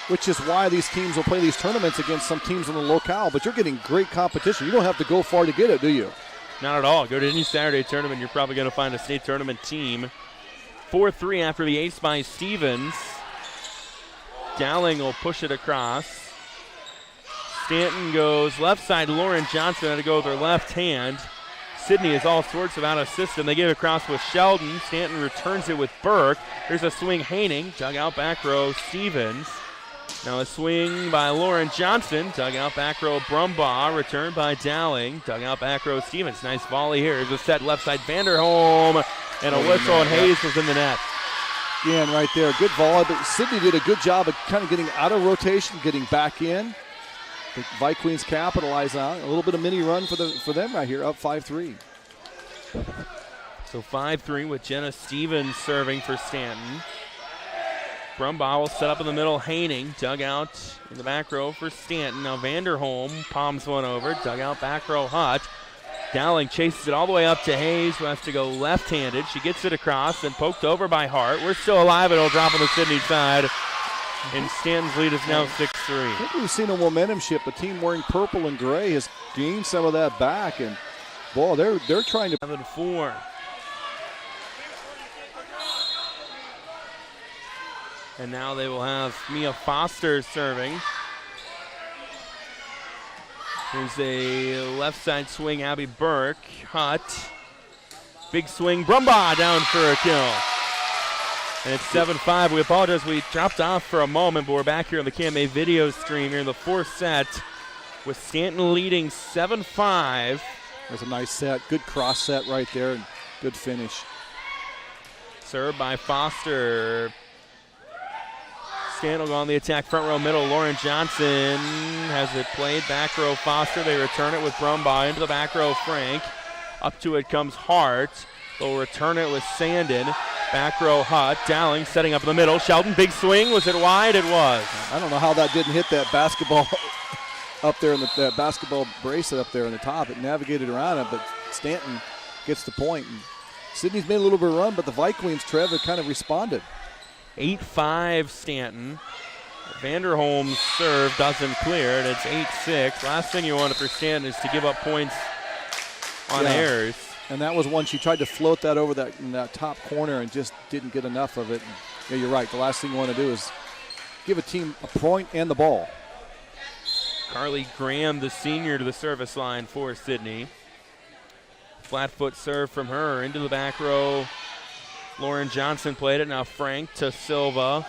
Which is why these teams will play these tournaments against some teams in the locale, but you're getting great competition. You don't have to go far to get it, do you? Not at all. Go to any Saturday tournament, you're probably going to find a state tournament team. 4-3 after the ace by Stevens. Dowling will push it across. Stanton goes left side. Lauren Johnson had to go with her left hand. Sidney is all sorts of out of system. They get it across with Sheldon. Stanton returns it with Burke. There's a swing, Haining. Dugout back row, Stevens. Now a swing by Lauren Johnson. Dugout back row, Brumbaugh. Returned by Dowling. Dugout back row, Stevens. Nice volley here. Here's a set left side, Vanderholm. And a whistle, and Hayes was in the net. Again, right there. Good volley, but Sidney did a good job of kind of getting out of rotation, getting back in. The Vi Queens capitalize on it. A little bit of mini run for them right here, up 5-3. So 5-3 with Jenna Stevens serving for Stanton. Brumbaugh will set up in the middle. Haining, dugout in the back row for Stanton. Now Vanderholm palms one over. Dugout back row, Hutt. Dowling chases it all the way up to Hayes, who has to go left-handed. She gets it across and poked over by Hart. We're still alive. It'll drop on the Sidney side. And Stanton's lead is now 6-3. I think we've seen a momentum shift. The team wearing purple and gray has gained some of that back. And, boy, they're trying to. 7-4. And now they will have Mia Foster serving. Here's a left side swing, Abby Burke. Hutt. Big swing, Brumbaugh down for a kill. And it's 7-5. We apologize, we dropped off for a moment, but we're back here on the KMA video stream here in the fourth set with Stanton leading 7-5. There's a nice set. Good cross set right there and good finish. Served by Foster. Stanton will go on the attack, front row middle. Lauren Johnson has it played. Back row Foster. They return it with Brumbaugh into the back row Frank. Up to it comes Hart. They'll return it with Sandin. Back row Hutt. Dowling setting up in the middle. Sheldon, big swing. Was it wide? It was. I don't know how that didn't hit that basketball up there in that basketball bracelet up there in the top. It navigated around it, but Stanton gets the point. And Sidney's made a little bit of run, but the Vi Queens, Trev, have kind of responded. 8-5 Stanton. Vanderholm's serve doesn't clear, and it's 8-6. Last thing you want for Stanton is to give up points on errors. And that was one she tried to float that over in that top corner and just didn't get enough of it. And, yeah, you're right. The last thing you want to do is give a team a point and the ball. Carly Graham, the senior, to the service line for Sidney. Flat foot serve from her into the back row. Lauren Johnson played it. Now Frank to Silva.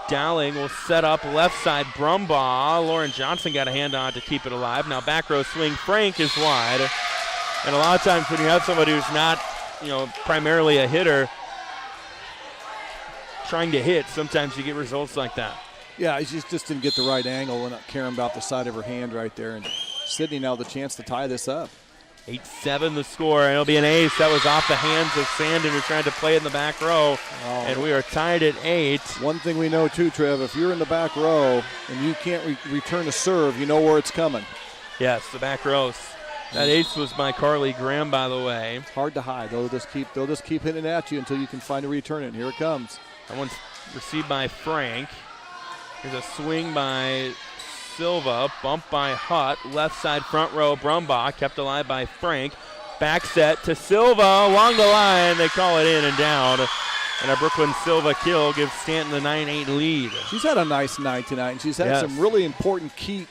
Dowling will set up left side. Brumbaugh. Lauren Johnson got a hand on it to keep it alive. Now back row swing. Frank is wide. And a lot of times when you have somebody who's not, primarily a hitter trying to hit, sometimes you get results like that. Yeah, he just didn't get the right angle. We're not caring about the side of her hand right there. And Sidney now the chance to tie this up. 8-7 the score, and it'll be an ace. That was off the hands of Sandin, who tried to play it in the back row. And we are tied at 8. One thing we know too, Trev, if you're in the back row and you can't return a serve, you know where it's coming. Yes, the back rows. That ace was by Carly Graham, by the way. It's hard to hide. They'll just keep hitting at you until you can find a return it. And here it comes. That one's received by Frank. Here's a swing by Silva, bumped by Hutt. Left side front row, Brumbaugh, kept alive by Frank. Back set to Silva along the line. They call it in and down. And a Brooklyn Silva kill gives Stanton the 9-8 lead. She's had a nice night tonight, and she's had some really important key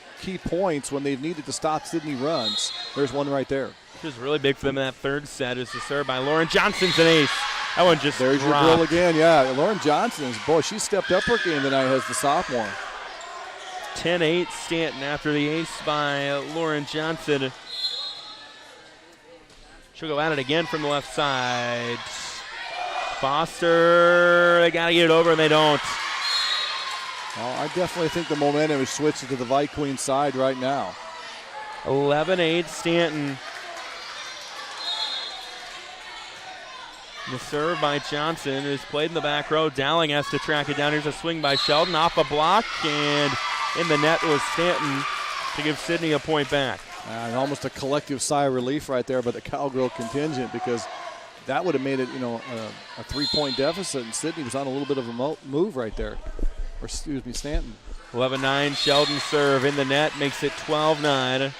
points when they've needed to stop Sidney runs. There's one right there. It was really big for them in that third set. Is the serve by Lauren Johnson's an ace. That one just There's dropped. Your girl again, yeah. Lauren Johnson, boy, she stepped up her game tonight as the sophomore. 10-8 Stanton after the ace by Lauren Johnson. She'll go at it again from the left side. Foster, they got to get it over, and they don't. Well, I definitely think the momentum is switching to the Vikings side right now. 11-8 Stanton. The serve by Johnson is played in the back row. Dowling has to track it down. Here's a swing by Sheldon off a block, and in the net was Stanton to give Sidney a point back. And almost a collective sigh of relief right there by the Cowgirl contingent, because that would have made it, a 3-point deficit, and Sidney was on a little bit of a move right there. Or excuse me, Stanton. 11-9 Sheldon serve in the net makes it 12-9.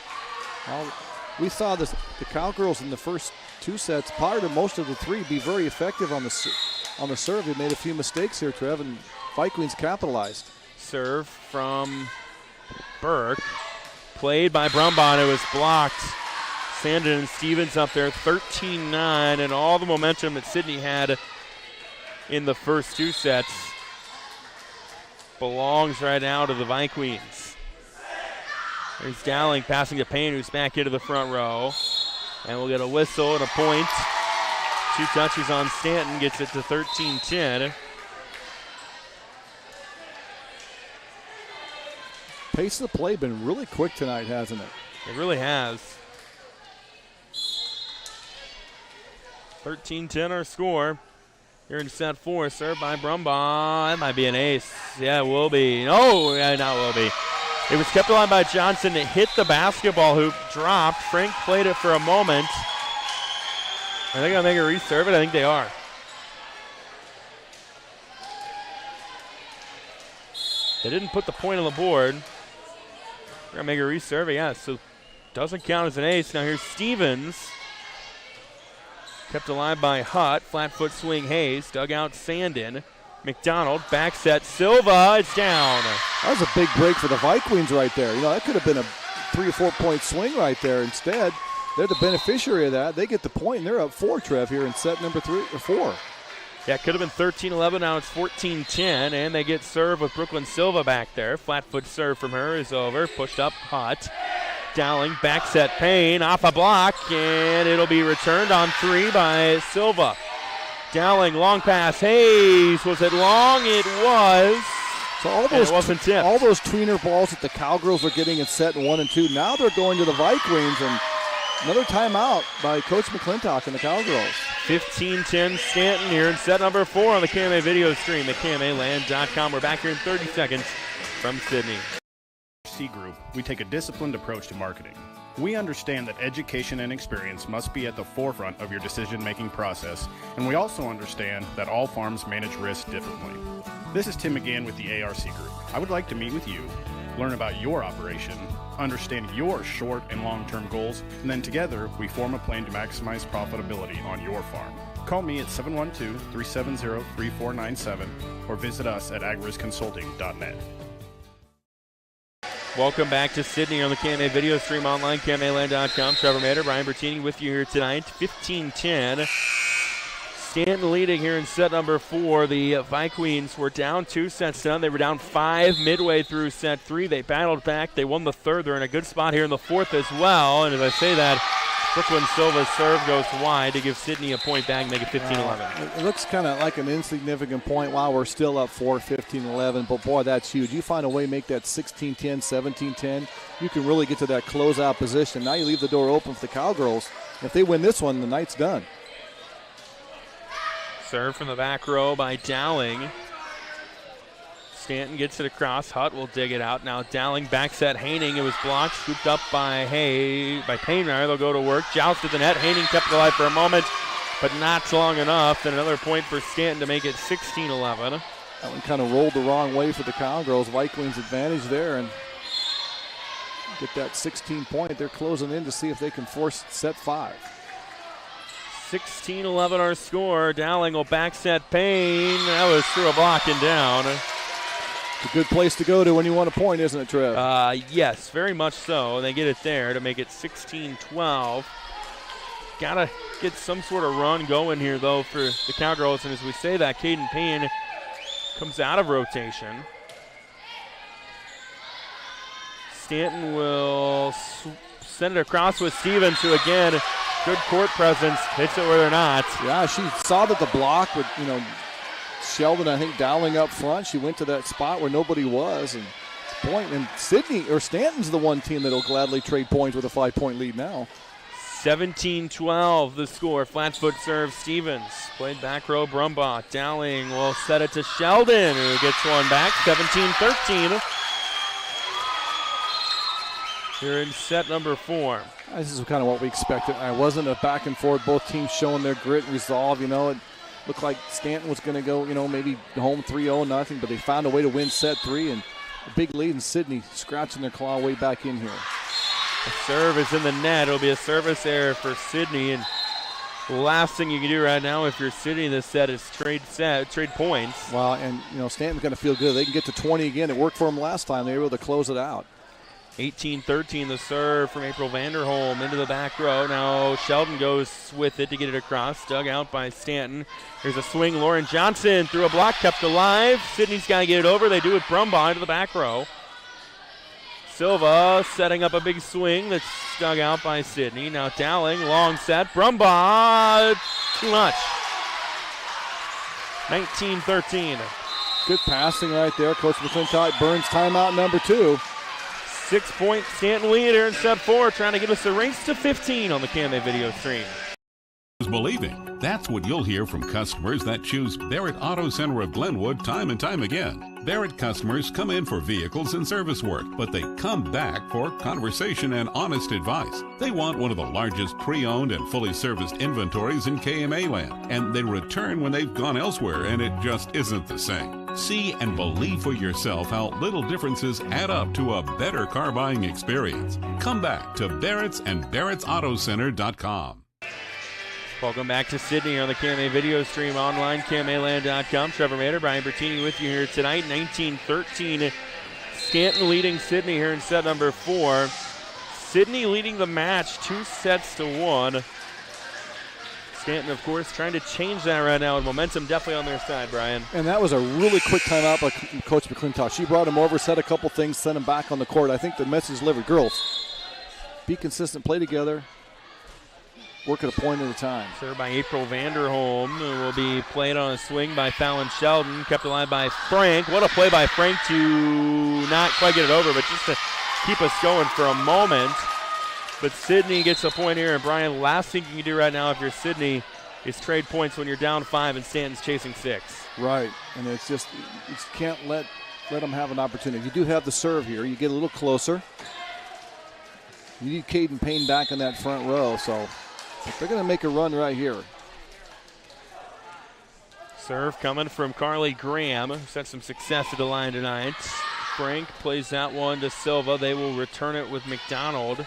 Well, we saw the Cowgirls in the first 2 sets, prior to most of the 3, be very effective on the serve. They made a few mistakes here, Trev, and Vikings capitalized. Serve from Burke, played by Brumbon. It was blocked. Sandin and Stevens up there, 13-9, and all the momentum that Sidney had in the first 2 sets belongs right now to the Vikings. There's Dowling passing to Payne, who's back into the front row. And we'll get a whistle and a point. 2 touches on Stanton, gets it to 13-10. Pace of the play been really quick tonight, hasn't it? It really has. 13-10 our score. Here in set 4, served by Brumbon. That might be an ace. Yeah, it will be. No, yeah, not will be. It was kept alive by Johnson. It hit the basketball hoop, dropped. Frank played it for a moment. Are they going to make a reserve it? I think they are. They didn't put the point on the board. They're going to make a reserve it, yeah, so doesn't count as an ace. Now here's Stevens. Kept alive by Hutt. Flat foot swing Hayes. Dug out Sandin. McDonald, back set, Silva, it's down. That was a big break for the Vikings right there. That could have been a 3 or 4 point swing right there. Instead, they're the beneficiary of that. They get the point, and they're up 4, Trev, here in set number 3 or 4. Yeah, it could have been 13-11, now it's 14-10, and they get serve with Brooklyn Silva back there. Flat foot serve from her is over, pushed up Hutt. Dowling, back set Payne, off a block, and it'll be returned on 3 by Silva. Dowling, long pass, Hayes, was it long? It was. So all those tweener balls that the Cowgirls were getting in set 1 and 2, now they're going to the Vikings, and another timeout by Coach McClintock and the Cowgirls. 15-10 Stanton here in set number 4 on the KMA video stream at KMAland.com. We're back here in 30 seconds from Sidney. C Group, we take a disciplined approach to marketing. We understand that education and experience must be at the forefront of your decision-making process, and we also understand that all farms manage risk differently. This is Tim McGann with the ARC Group. I would like to meet with you, learn about your operation, understand your short and long-term goals, and then together we form a plan to maximize profitability on your farm. Call me at 712-370-3497 or visit us at agrisconsulting.net. Welcome back to Sidney on the KMA video stream online, KMAland.com. Trevor Maeder, Brian Bertini with you here tonight. 15-10. Stanton leading here in set number 4. The Vikings were down 2 sets to none. They were down 5 midway through set 3. They battled back. They won the 3rd. They're in a good spot here in the 4th as well. And as I say that, Brooklyn Silva's serve goes wide to give Sidney a point back and make it 15-11. It looks kind of like an insignificant point while we're still up 4, 15-11, but boy, that's huge. You find a way to make that 16-10, 17-10, you can really get to that closeout position. Now you leave the door open for the Cowgirls. If they win this one, the night's done. Serve from the back row by Dowling. Stanton gets it across. Hutt will dig it out. Now Dowling back set Haining. It was blocked, scooped up by Payne. They'll go to work. Joust at the net. Haining kept it alive for a moment, but not long enough. Then another point for Stanton to make it 16-11. That one kind of rolled the wrong way for the Cowgirls. Vikings advantage there and get that 16 point. They're closing in to see if they can force set 5. 16-11 our score. Dowling will back set Payne. That was through a block and down. It's a good place to go to when you want a point, isn't it, Trev? Yes, very much so. They get it there to make it 16-12. Got to get some sort of run going here, though, for the Cowgirls. And as we say that, Caden Payne comes out of rotation. Stanton will send it across with Stevens, who again, good court presence, hits it where they're not. Yeah, she saw that the block with, Sheldon, I think, dialing up front. She went to that spot where nobody was, and point. And Stanton's the one team that'll gladly trade points with a 5-point lead now. 17-12 the score. Flat foot serve Stevens. Played back row Brumbaugh. Dowling will set it to Sheldon, who gets one back. 17-13. Here in set number 4. This is kind of what we expected. It wasn't a back and forth. Both teams showing their grit and resolve. It looked like Stanton was going to go, maybe home 3-0-0, but they found a way to win set 3, and a big lead, and Sidney scratching their claw way back in here. The serve is in the net. It'll be a service error for Sidney, and the last thing you can do right now if you're Sidney in this set is trade points. Well, and Stanton's going to feel good. They can get to 20 again. It worked for them last time. They were able to close it out. 18-13 the serve from April Vanderholm into the back row. Now Sheldon goes with it to get it across. Dug out by Stanton. Here's a swing. Lauren Johnson through a block, kept alive. Sidney's got to get it over. They do it Brumbaugh into the back row. Silva setting up a big swing that's dug out by Sidney. Now Dowling, long set. Brumbaugh, too much. 19-13. Good passing right there. Coach McClintock burns timeout number 2. 6-point Stanton lead here in set 4, trying to get us a race to 15 on the KMA video stream. Believing. That's what you'll hear from customers that choose Barrett Auto Center of Glenwood time and time again. Barrett customers come in for vehicles and service work, but they come back for conversation and honest advice. They want one of the largest pre-owned and fully serviced inventories in KMA land, and they return when they've gone elsewhere and it just isn't the same. See and believe for yourself how little differences add up to a better car buying experience. Come back to Barrett's and Barrett'sAutoCenter.com. Welcome back to Sidney on the KMA video stream online, KMAland.com. Trevor Maeder, Brian Bertini with you here tonight. 19-13, Stanton leading Sidney here in set number 4. Sidney leading the match 2-1. Stanton, of course, trying to change that right now, and momentum definitely on their side, Brian. And that was a really quick timeout by Coach McClintock. She brought him over, said a couple things, sent him back on the court. I think the message delivered. Girls, be consistent, play together. Work at a point at a time. Served by April Vanderholm. Will be played on a swing by Fallon Sheldon. Kept alive by Frank. What a play by Frank to not quite get it over, but just to keep us going for a moment. But Sidney gets a point here. And Brian, last thing you can do right now if you're Sidney is trade points when you're down 5 and Stanton's chasing 6. Right. And it's just, you just can't let them have an opportunity. You do have the serve here. You get a little closer. You need Caden Payne back in that front row, so they're going to make a run right here. Serve coming from Carly Graham, who's had some success at the line tonight. Frank plays that one to Silva. They will return it with McDonald.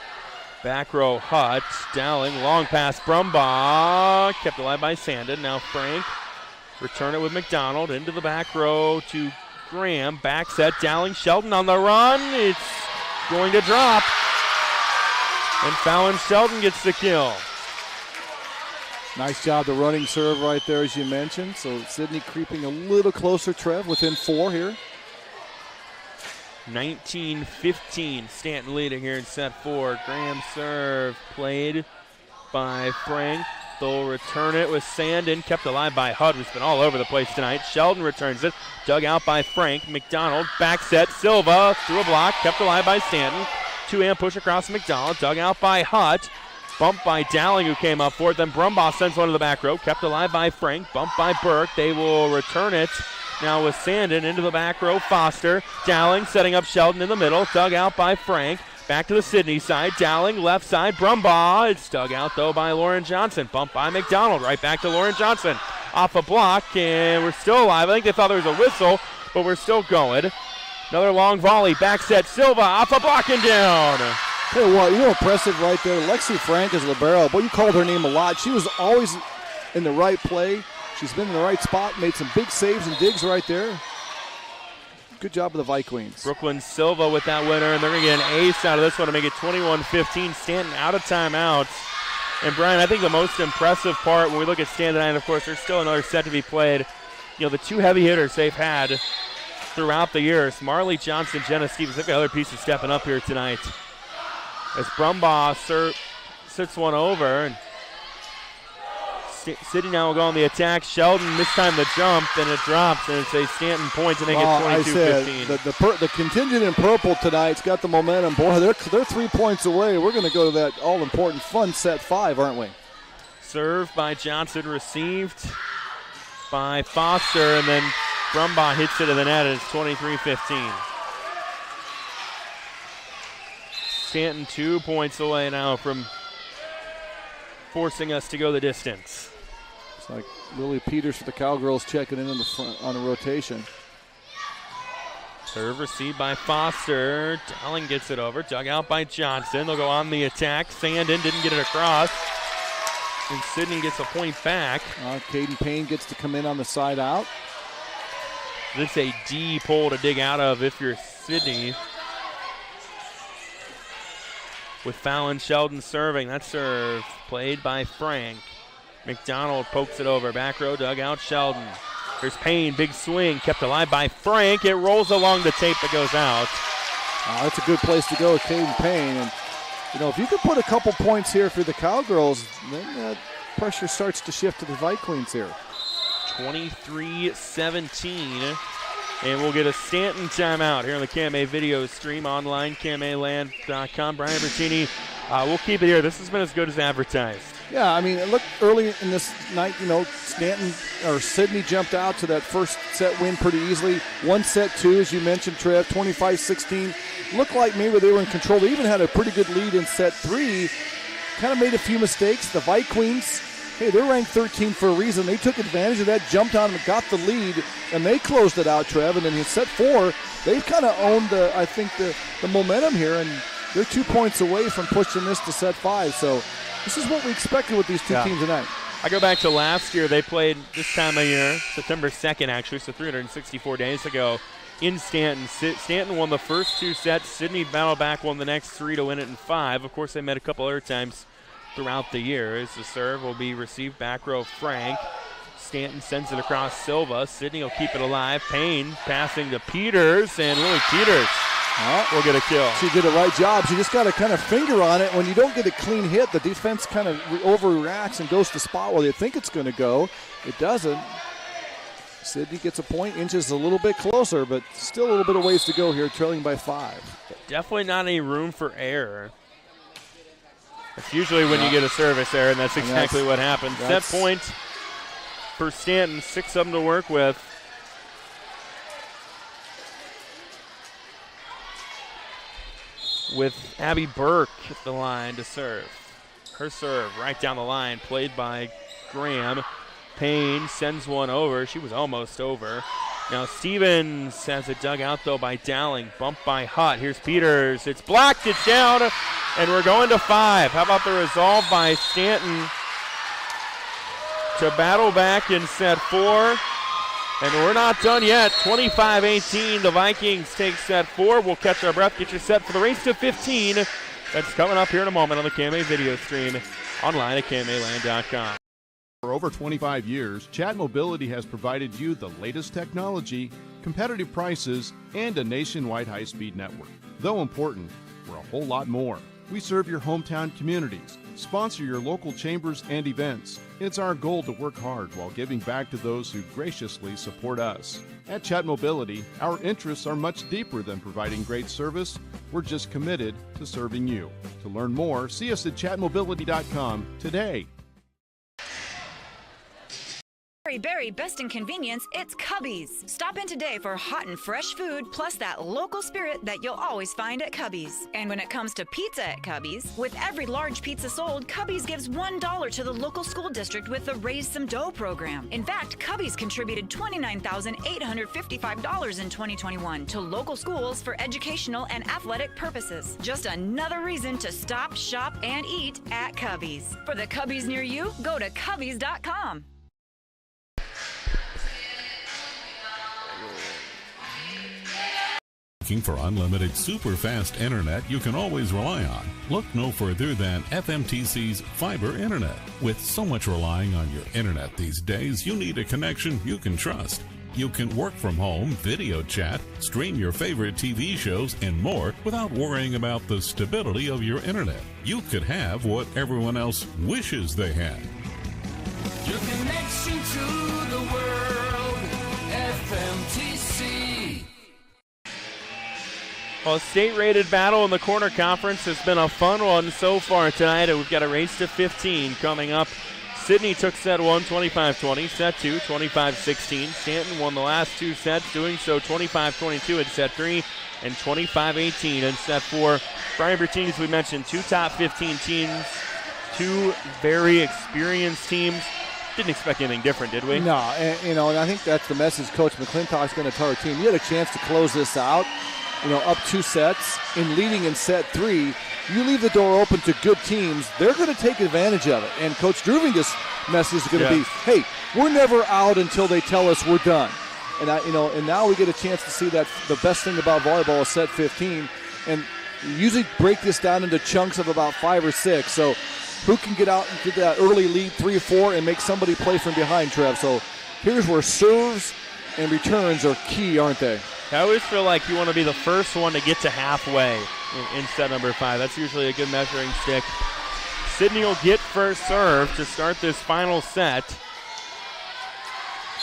Back row Hutt. Dowling, long pass Brumbaugh. Kept alive by Sandin. Now Frank. Return it with McDonald. Into the back row to Graham. Back set. Dowling, Sheldon on the run. It's going to drop. And Fallon Sheldon gets the kill. Nice job, the running serve right there, as you mentioned. So Sidney creeping a little closer, Trev, within 4 here. 19-15, Stanton leading here in set 4. Graham serve played by Frank. They'll return it with Sandin, kept alive by Hutt, who's been all over the place tonight. Sheldon returns it, dug out by Frank. McDonald, back set, Silva through a block, kept alive by Stanton. 2-hand push across McDonald, dug out by Hutt. Bumped by Dowling, who came up for it. Then Brumbaugh sends one to the back row. Kept alive by Frank. Bumped by Burke. They will return it now with Sandin into the back row. Foster. Dowling setting up Sheldon in the middle. Dug out by Frank. Back to the Sidney side. Dowling left side. Brumbaugh. It's dug out, though, by Lauren Johnson. Bumped by McDonald. Right back to Lauren Johnson. Off a block, and we're still alive. I think they thought there was a whistle, but we're still going. Another long volley. Back set. Silva off a block and down. Tell you what, impressive right there. Lexi Frank is libero. Boy, you called her name a lot. She was always in the right play. She's been in the right spot, made some big saves and digs right there. Good job of the Vikings. Brooklyn Silva with that winner, and they're going to get an ace out of this one to make it 21-15. Stanton out of timeouts. And, Brian, I think the most impressive part when we look at Stanton tonight, of course, there's still another set to be played. The 2 heavy hitters they've had throughout the years. Marley Johnson, Jenna Stevens, they've got other pieces stepping up here tonight. As Brumbaugh sits one over, and Sidney now will go on the attack. Sheldon mistimed the jump, and it drops, and it's a Stanton point, and they get 22-15. The contingent in purple tonight's got the momentum. Boy, they're 3 points away. We're going to go to that all-important fun set 5, aren't we? Served by Johnson, received by Foster, and then Brumbaugh hits it to the net, and it's 23-15. Stanton 2 points away now from forcing us to go the distance. It's like Lily Peters for the Cowgirls checking in the front on the rotation. Serve received by Foster. Dowling gets it over. Dug out by Johnson. They'll go on the attack. Sandin didn't get it across. And Sidney gets a point back. Caden Payne gets to come in on the side out. This is a D pull to dig out of if you're Sidney. With Fallon Sheldon serving. That serve played by Frank. McDonald pokes it over. Back row dugout Sheldon. Here's Payne. Big swing. Kept alive by Frank. It rolls along the tape that goes out. That's a good place to go with Caden Payne. And, if you could put a couple points here for the Cowgirls, then pressure starts to shift to the Vikings here. 23-17. And we'll get a Stanton timeout here on the KMA video stream online, KMAland.com. Brian Bertini, we'll keep it here. This has been as good as advertised. Yeah, I mean, look, early in this night, Sidney jumped out to that first set win pretty easily. 1 set 2, as you mentioned, Trev, 25-16. Looked like maybe they were in control. They even had a pretty good lead in set 3. Kind of made a few mistakes. The Vikings, hey, they're ranked 13 for a reason. They took advantage of that, jumped on them, got the lead, and they closed it out, Trev. And then in set 4, they've kind of owned the momentum here, and they're 2 points away from pushing this to set 5. So this is what we expected with these two teams tonight. I go back to last year. They played this time of year, September 2nd, actually, so 364 days ago in Stanton. Stanton won the first 2 sets. Sidney battled back, won the next 3 to win it in 5. Of course, they met a couple other times throughout the year. As the serve will be received back row Frank. Stanton sends it across Silva. Sidney will keep it alive. Payne passing to Peters, and Lily Peters will get a kill. She did a right job. She just got to kind of finger on it. When you don't get a clean hit, the defense kind of overreacts and goes to spot where they think it's going to go. It doesn't. Sidney gets a point, inches a little bit closer, but still a little bit of ways to go here, trailing by 5. Definitely not any room for error. It's usually when you get a service error, and that's exactly what happened. Set point for Stanton, 6 of them to work with. With Abby Burke at the line to serve. Her serve right down the line, played by Graham. Payne sends one over. She was almost over. Now Stevens has it dug out, though, by Dowling. Bumped by Hutt. Here's Peters. It's blocked. It's down. And we're going to 5. How about the resolve by Stanton to battle back in set 4? And we're not done yet. 25-18. The Vikings take set 4. We'll catch our breath. Get you set for the race to 15. That's coming up here in a moment on the KMA video stream online at KMAland.com. For over 25 years, Chat Mobility has provided you the latest technology, competitive prices, and a nationwide high-speed network. Though important, we're a whole lot more. We serve your hometown communities, sponsor your local chambers and events. It's our goal to work hard while giving back to those who graciously support us. At Chat Mobility, our interests are much deeper than providing great service. We're just committed to serving you. To learn more, see us at chatmobility.com today. Berry, best in convenience, it's Cubby's. Stop in today for hot and fresh food, plus that local spirit that you'll always find at Cubby's. And when it comes to pizza at Cubby's, with every large pizza sold, Cubby's gives $1 to the local school district with the Raise Some Dough program. In fact, Cubby's contributed $29,855 in 2021 to local schools for educational and athletic purposes. Just another reason to stop, shop, and eat at Cubby's. For the Cubby's near you, go to Cubby's.com. Looking for unlimited super fast internet you can always rely on? Look no further than FMTC's fiber internet. With so much relying on your internet these days, you need a connection you can trust. You can work from home, video chat, stream your favorite TV shows, and more without worrying about the stability of your internet. You could have what everyone else wishes they had. Your connection to the world, FMTC. Well, a state-rated battle in the corner conference has been a fun one so far tonight, and we've got a race to 15 coming up. Sidney took set 1, 25-20. Set 2, 25-16. Stanton won the last 2 sets, doing so 25-22 in set 3 and 25-18 in set 4. Brian Bertini, as we mentioned, 2 top 15 teams, 2 very experienced teams. Didn't expect anything different, did we? No, and I think that's the message Coach McClintock's going to tell our team. You had a chance to close this out, up 2 sets, and leading in set 3. You leave the door open to good teams, they're going to take advantage of it. And Coach Druvinga's message is going to be, hey, we're never out until they tell us we're done. And and now we get a chance to see that the best thing about volleyball is set 15, and you usually break this down into chunks of about 5 or 6. So who can get out and get that early lead 3 or 4 and make somebody play from behind, Trev? So here's where serves and returns are key, aren't they? I always feel like you want to be the first one to get to halfway in set number 5. That's usually a good measuring stick. Sidney will get first serve to start this final set.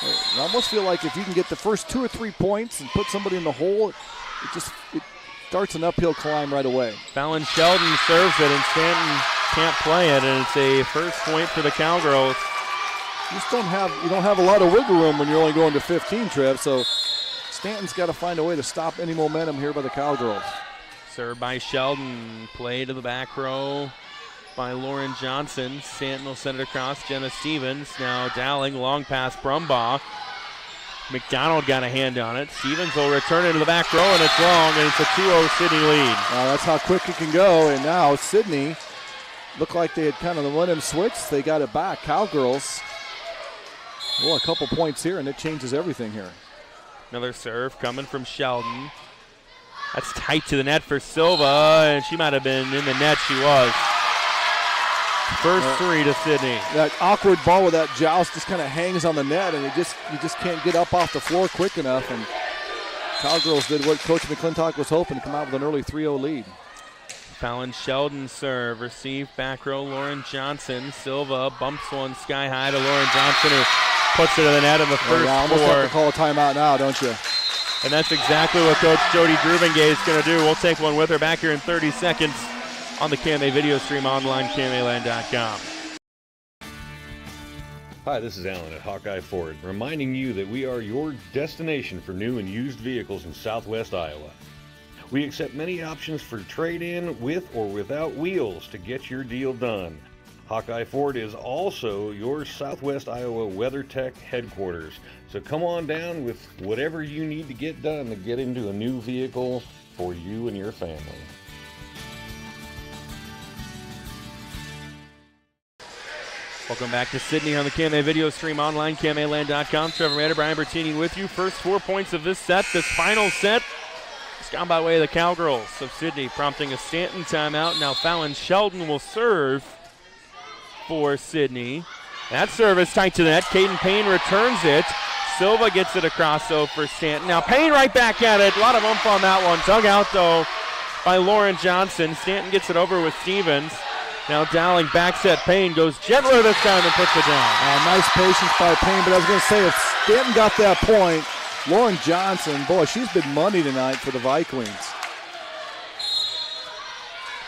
I almost feel like if you can get the first 2 or 3 points and put somebody in the hole, it starts an uphill climb right away. Fallon Sheldon serves it, and Stanton can't play it, and it's a first point for the Cowgirls. You don't have a lot of wiggle room when you're only going to 15, Trev, so Stanton's got to find a way to stop any momentum here by the Cowgirls. Served by Sheldon, play to the back row by Lauren Johnson. Stanton will send it across. Jenna Stevens now Dowling, long pass Brumbaugh. McDonald got a hand on it. Stevens will return it to the back row, and it's long, and it's a 2-0 Sidney lead. That's how quick it can go, and now Sidney looked like they had kind of the momentum switched. They got it back. Cowgirls, a couple points here, and it changes everything here. Another serve coming from Sheldon. That's tight to the net for Silva, and she might have been in the net. She was. First 3 to Sidney. That awkward ball with that joust just kind of hangs on the net, and you just can't get up off the floor quick enough. And Cowgirls did what Coach McClintock was hoping, to come out with an early 3-0 lead. Fallon Sheldon serve, receive back row Lauren Johnson. Silva bumps one sky high to Lauren Johnson, who puts it in the net in the first 4. Almost have to call a timeout now, don't you? And that's exactly what Coach Jody Druvengay is going to do. We'll take one with her back here in 30 seconds on the KMA video stream online, KMAland.com. Hi, this is Alan at Hawkeye Ford, reminding you that we are your destination for new and used vehicles in Southwest Iowa. We accept many options for trade-in with or without wheels to get your deal done. Hawkeye Ford is also your Southwest Iowa WeatherTech headquarters. So come on down with whatever you need to get done to get into a new vehicle for you and your family. Welcome back to Sidney on the KMA video stream online, KMAland.com. Trevor Maeder, Brian Bertini with you. First 4 points of this set. This final set has gone by way of the Cowgirls of Sidney, prompting a Stanton timeout. Now Fallon Sheldon will serve for Sidney. That serve is tight to the net. Caden Payne returns it. Silva gets it across, though, for Stanton. Now Payne right back at it. A lot of oomph on that one. Dug out, though, by Lauren Johnson. Stanton gets it over with Stevens. Now Dowling backs at Payne, goes gentler this time and puts it down. Nice patience by Payne, but I was going to say, if Stanton got that point, Lauren Johnson, boy, she's been money tonight for the Vikings.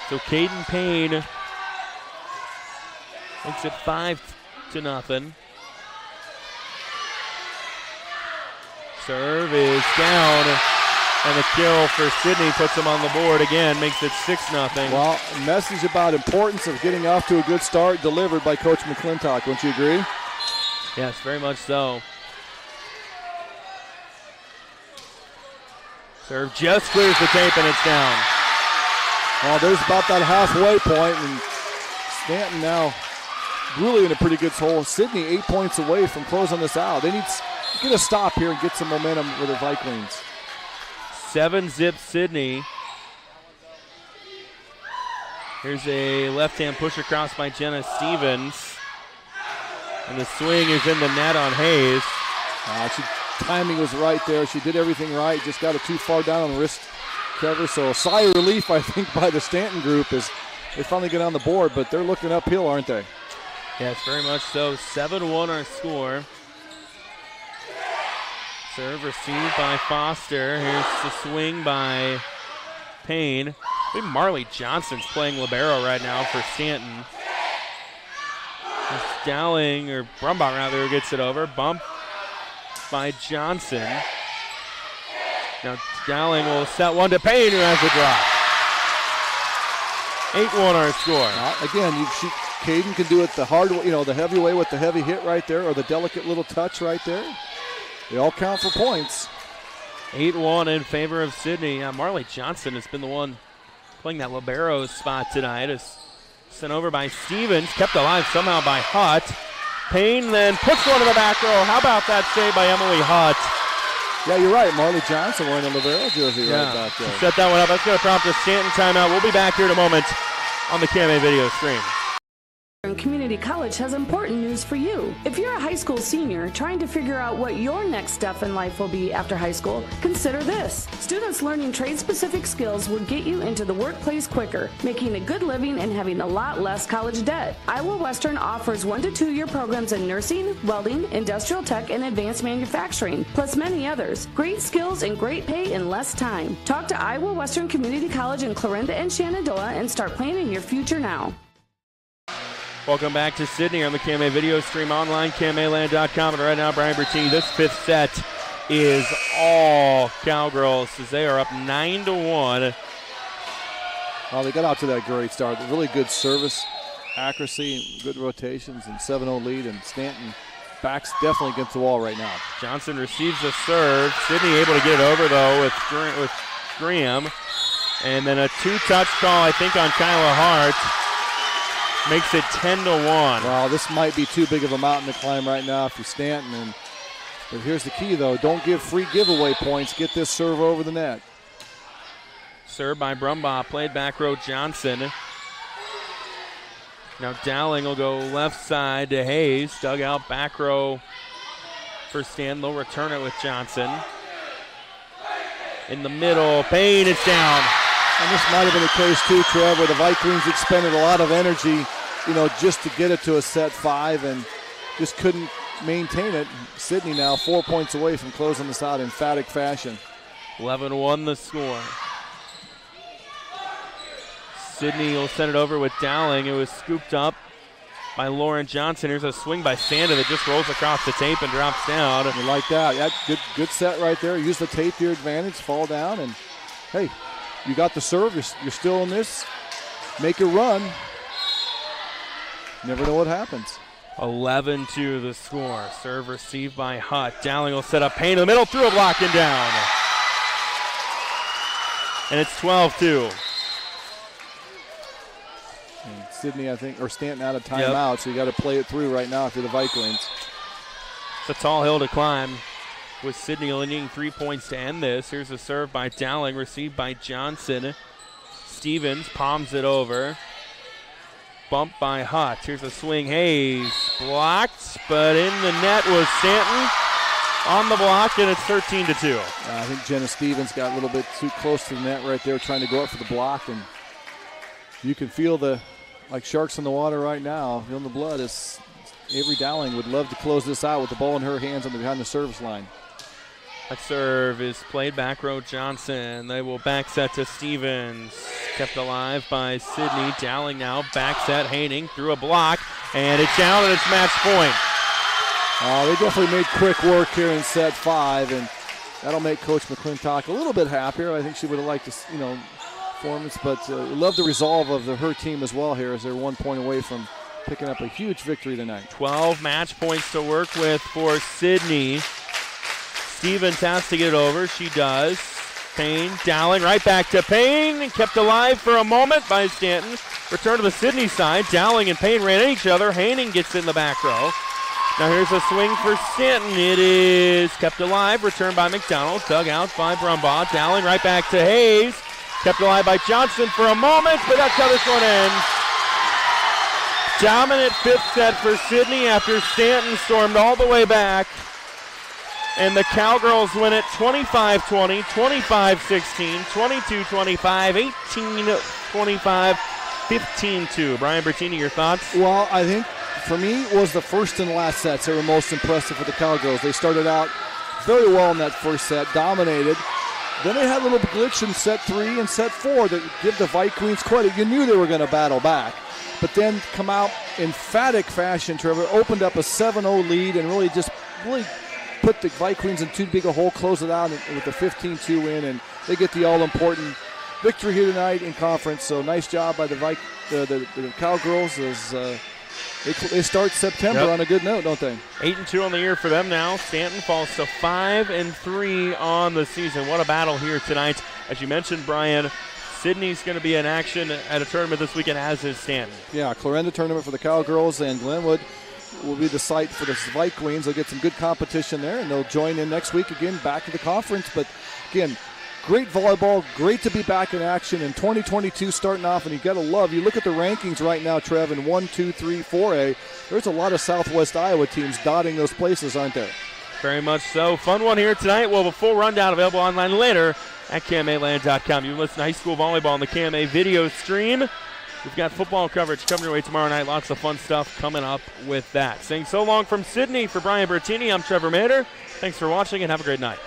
So Caden Payne makes it 5-0. Serve is down, and the kill for Sidney puts them on the board again, makes it 6-0. Well, message about importance of getting off to a good start delivered by Coach McClintock. Don't you agree? Yes, very much so. Serve just clears the tape, and it's down. Well, there's about that halfway point, and Stanton now really in a pretty good hole. Sidney 8 points away from closing this out. They need to get a stop here and get some momentum with the Vikings. 7-zip Sidney. Here's a left-hand push across by Jenna Stevens. And the swing is in the net on Hayes. timing was right there. She did everything right, just got it too far down on the wrist, Trevor. So a sigh of relief, I think, by the Stanton group as they finally get on the board, but they're looking uphill, aren't they? Yes, very much so. 7-1 our score. Serve received by Foster. Here's the swing by Payne. I think Marley Johnson's playing libero right now for Stanton. It's Dowling, or Brumbach rather, gets it over. Bump by Johnson. Now Dowling will set one to Payne, who has the drop. 8-1 our score. Again, Caden can do it the hard way, the heavy way with the heavy hit right there, or the delicate little touch right there. They all count for points. 8-1 in favor of Sidney. Marley Johnson has been the one playing that libero spot tonight. Is sent over by Stevens, kept alive somehow by Hutt. Payne then puts one to the back row. How about that save by Emily Hutt? Yeah, you're right. Marley Johnson wearing a libero jersey right back there. Set that one up. That's going to prompt a Stanton timeout. We'll be back here in a moment on the KMA video stream. Community College has important news for you. If you're a high school senior trying to figure out what your next step in life will be after high school, consider this. Students learning trade-specific skills will get you into the workplace quicker, making a good living and having a lot less college debt. Iowa Western offers 1 to 2 year programs in nursing, welding, industrial tech, and advanced manufacturing, plus many others. Great skills and great pay in less time. Talk to Iowa Western Community College in Clarinda and Shenandoah and start planning your future now. Welcome back to Sidney on the KMA video stream online, KMAland.com. And right now, Brian Bertini, this fifth set is all Cowgirls as they are up 9-1. Well, they got out to that great start. Really good service accuracy, good rotations, and 7-0 lead. And Stanton backs definitely against the wall right now. Johnson receives the serve. Sidney able to get it over, though, with Graham. And then a two-touch call, I think, on Kyla Hart. Makes it 10-1. Wow, this might be too big of a mountain to climb right now for Stanton. But here's the key, though. Don't give free giveaway points. Get this serve over the net. Serve by Brumbaugh. Played back row Johnson. Now Dowling will go left side to Hayes. Dug out back row for Stanton. They'll return it with Johnson. In the middle, Payne, it's down. And this might have been the case too, Trev, where the Vikings expended a lot of energy, just to get it to a set 5 and just couldn't maintain it. Sidney now 4 points away from closing this out in emphatic fashion. 11-1 the score. Sidney will send it over with Dowling. It was scooped up by Lauren Johnson. Here's a swing by Sanda that just rolls across the tape and drops down. You like that. Yeah, good set right there. Use the tape to your advantage, fall down, and hey, you got the serve. You're still in this. Make a run. Never know what happens. 11-2 the score. Serve received by Hutt. Dowling will set up Payne in the middle, through a block and down. And it's 12-2. And Sidney, I think, or Stanton out of timeout, so you got to play it through right now if you're the Vikings. It's a tall hill to climb, with Sidney needing 3 points to end this. Here's a serve by Dowling, received by Johnson. Stevens palms it over. Bumped by Hutt. Here's a swing. Hayes blocked, but in the net was Stanton on the block, and it's 13-2. I think Jenna Stevens got a little bit too close to the net right there, trying to go up for the block, and you can feel like sharks in the water right now. Feeling the blood. Avery Dowling would love to close this out with the ball in her hands behind the service line. That serve is played back row Johnson. They will back set to Stevens. Kept alive by Sidney. Dowling now back set. Haining through a block, and it's down, and it's match point. They definitely made quick work here in set 5, and that'll make Coach McClintock a little bit happier. I think she would have liked to, performance, but love the resolve of her team as well here as they're 1 point away from picking up a huge victory tonight. 12 match points to work with for Sidney. Stevens has to get it over. She does. Payne, Dowling, right back to Payne. Kept alive for a moment by Stanton. Return to the Sidney side. Dowling and Payne ran at each other. Haining gets in the back row. Now here's a swing for Stanton. It is kept alive. Returned by McDonald. Dug out by Brumbaugh. Dowling right back to Hayes. Kept alive by Johnson for a moment, but that's how this one ends. Dominant fifth set for Sidney after Stanton stormed all the way back. And the Cowgirls win it 25-20, 25-16, 22-25, 18-25, 15-2. Brian Bertini, your thoughts? Well, I think for me it was the first and last sets that were most impressive for the Cowgirls. They started out very well in that first set, dominated. Then they had a little glitch in set 3 and set 4 that give the Vi Queens credit. You knew they were going to battle back. But then come out in emphatic fashion, Trevor, opened up a 7-0 lead and really put the Vi Queens in too big a hole, close it out with a 15-2 win, and they get the all-important victory here tonight in conference. So nice job by the Cowgirls as they start September on a good note, don't they? 8-2 on the year for them now. Stanton falls to 5-3 on the season. What a battle here tonight. As you mentioned, Brian, Sidney's going to be in action at a tournament this weekend, as is Stanton. Yeah, Clarinda tournament for the Cowgirls, and Glenwood will be the site for the Vi Queens. They'll get some good competition there, and they'll join in next week again back to the conference. But again, great volleyball, great to be back in action in 2022 starting off, and you got to love, you look at the rankings right now, Trev, in 1, 2, 3, 4A, there's a lot of Southwest Iowa teams dotting those places, aren't there? Very much so. Fun one here tonight. We'll have a full rundown available online later at KMAland.com. You can listen to high school volleyball on the KMA video stream. We've got football coverage coming your way tomorrow night. Lots of fun stuff coming up with that. Saying so long from Sidney, for Brian Bertini, I'm Trevor Maeder. Thanks for watching and have a great night.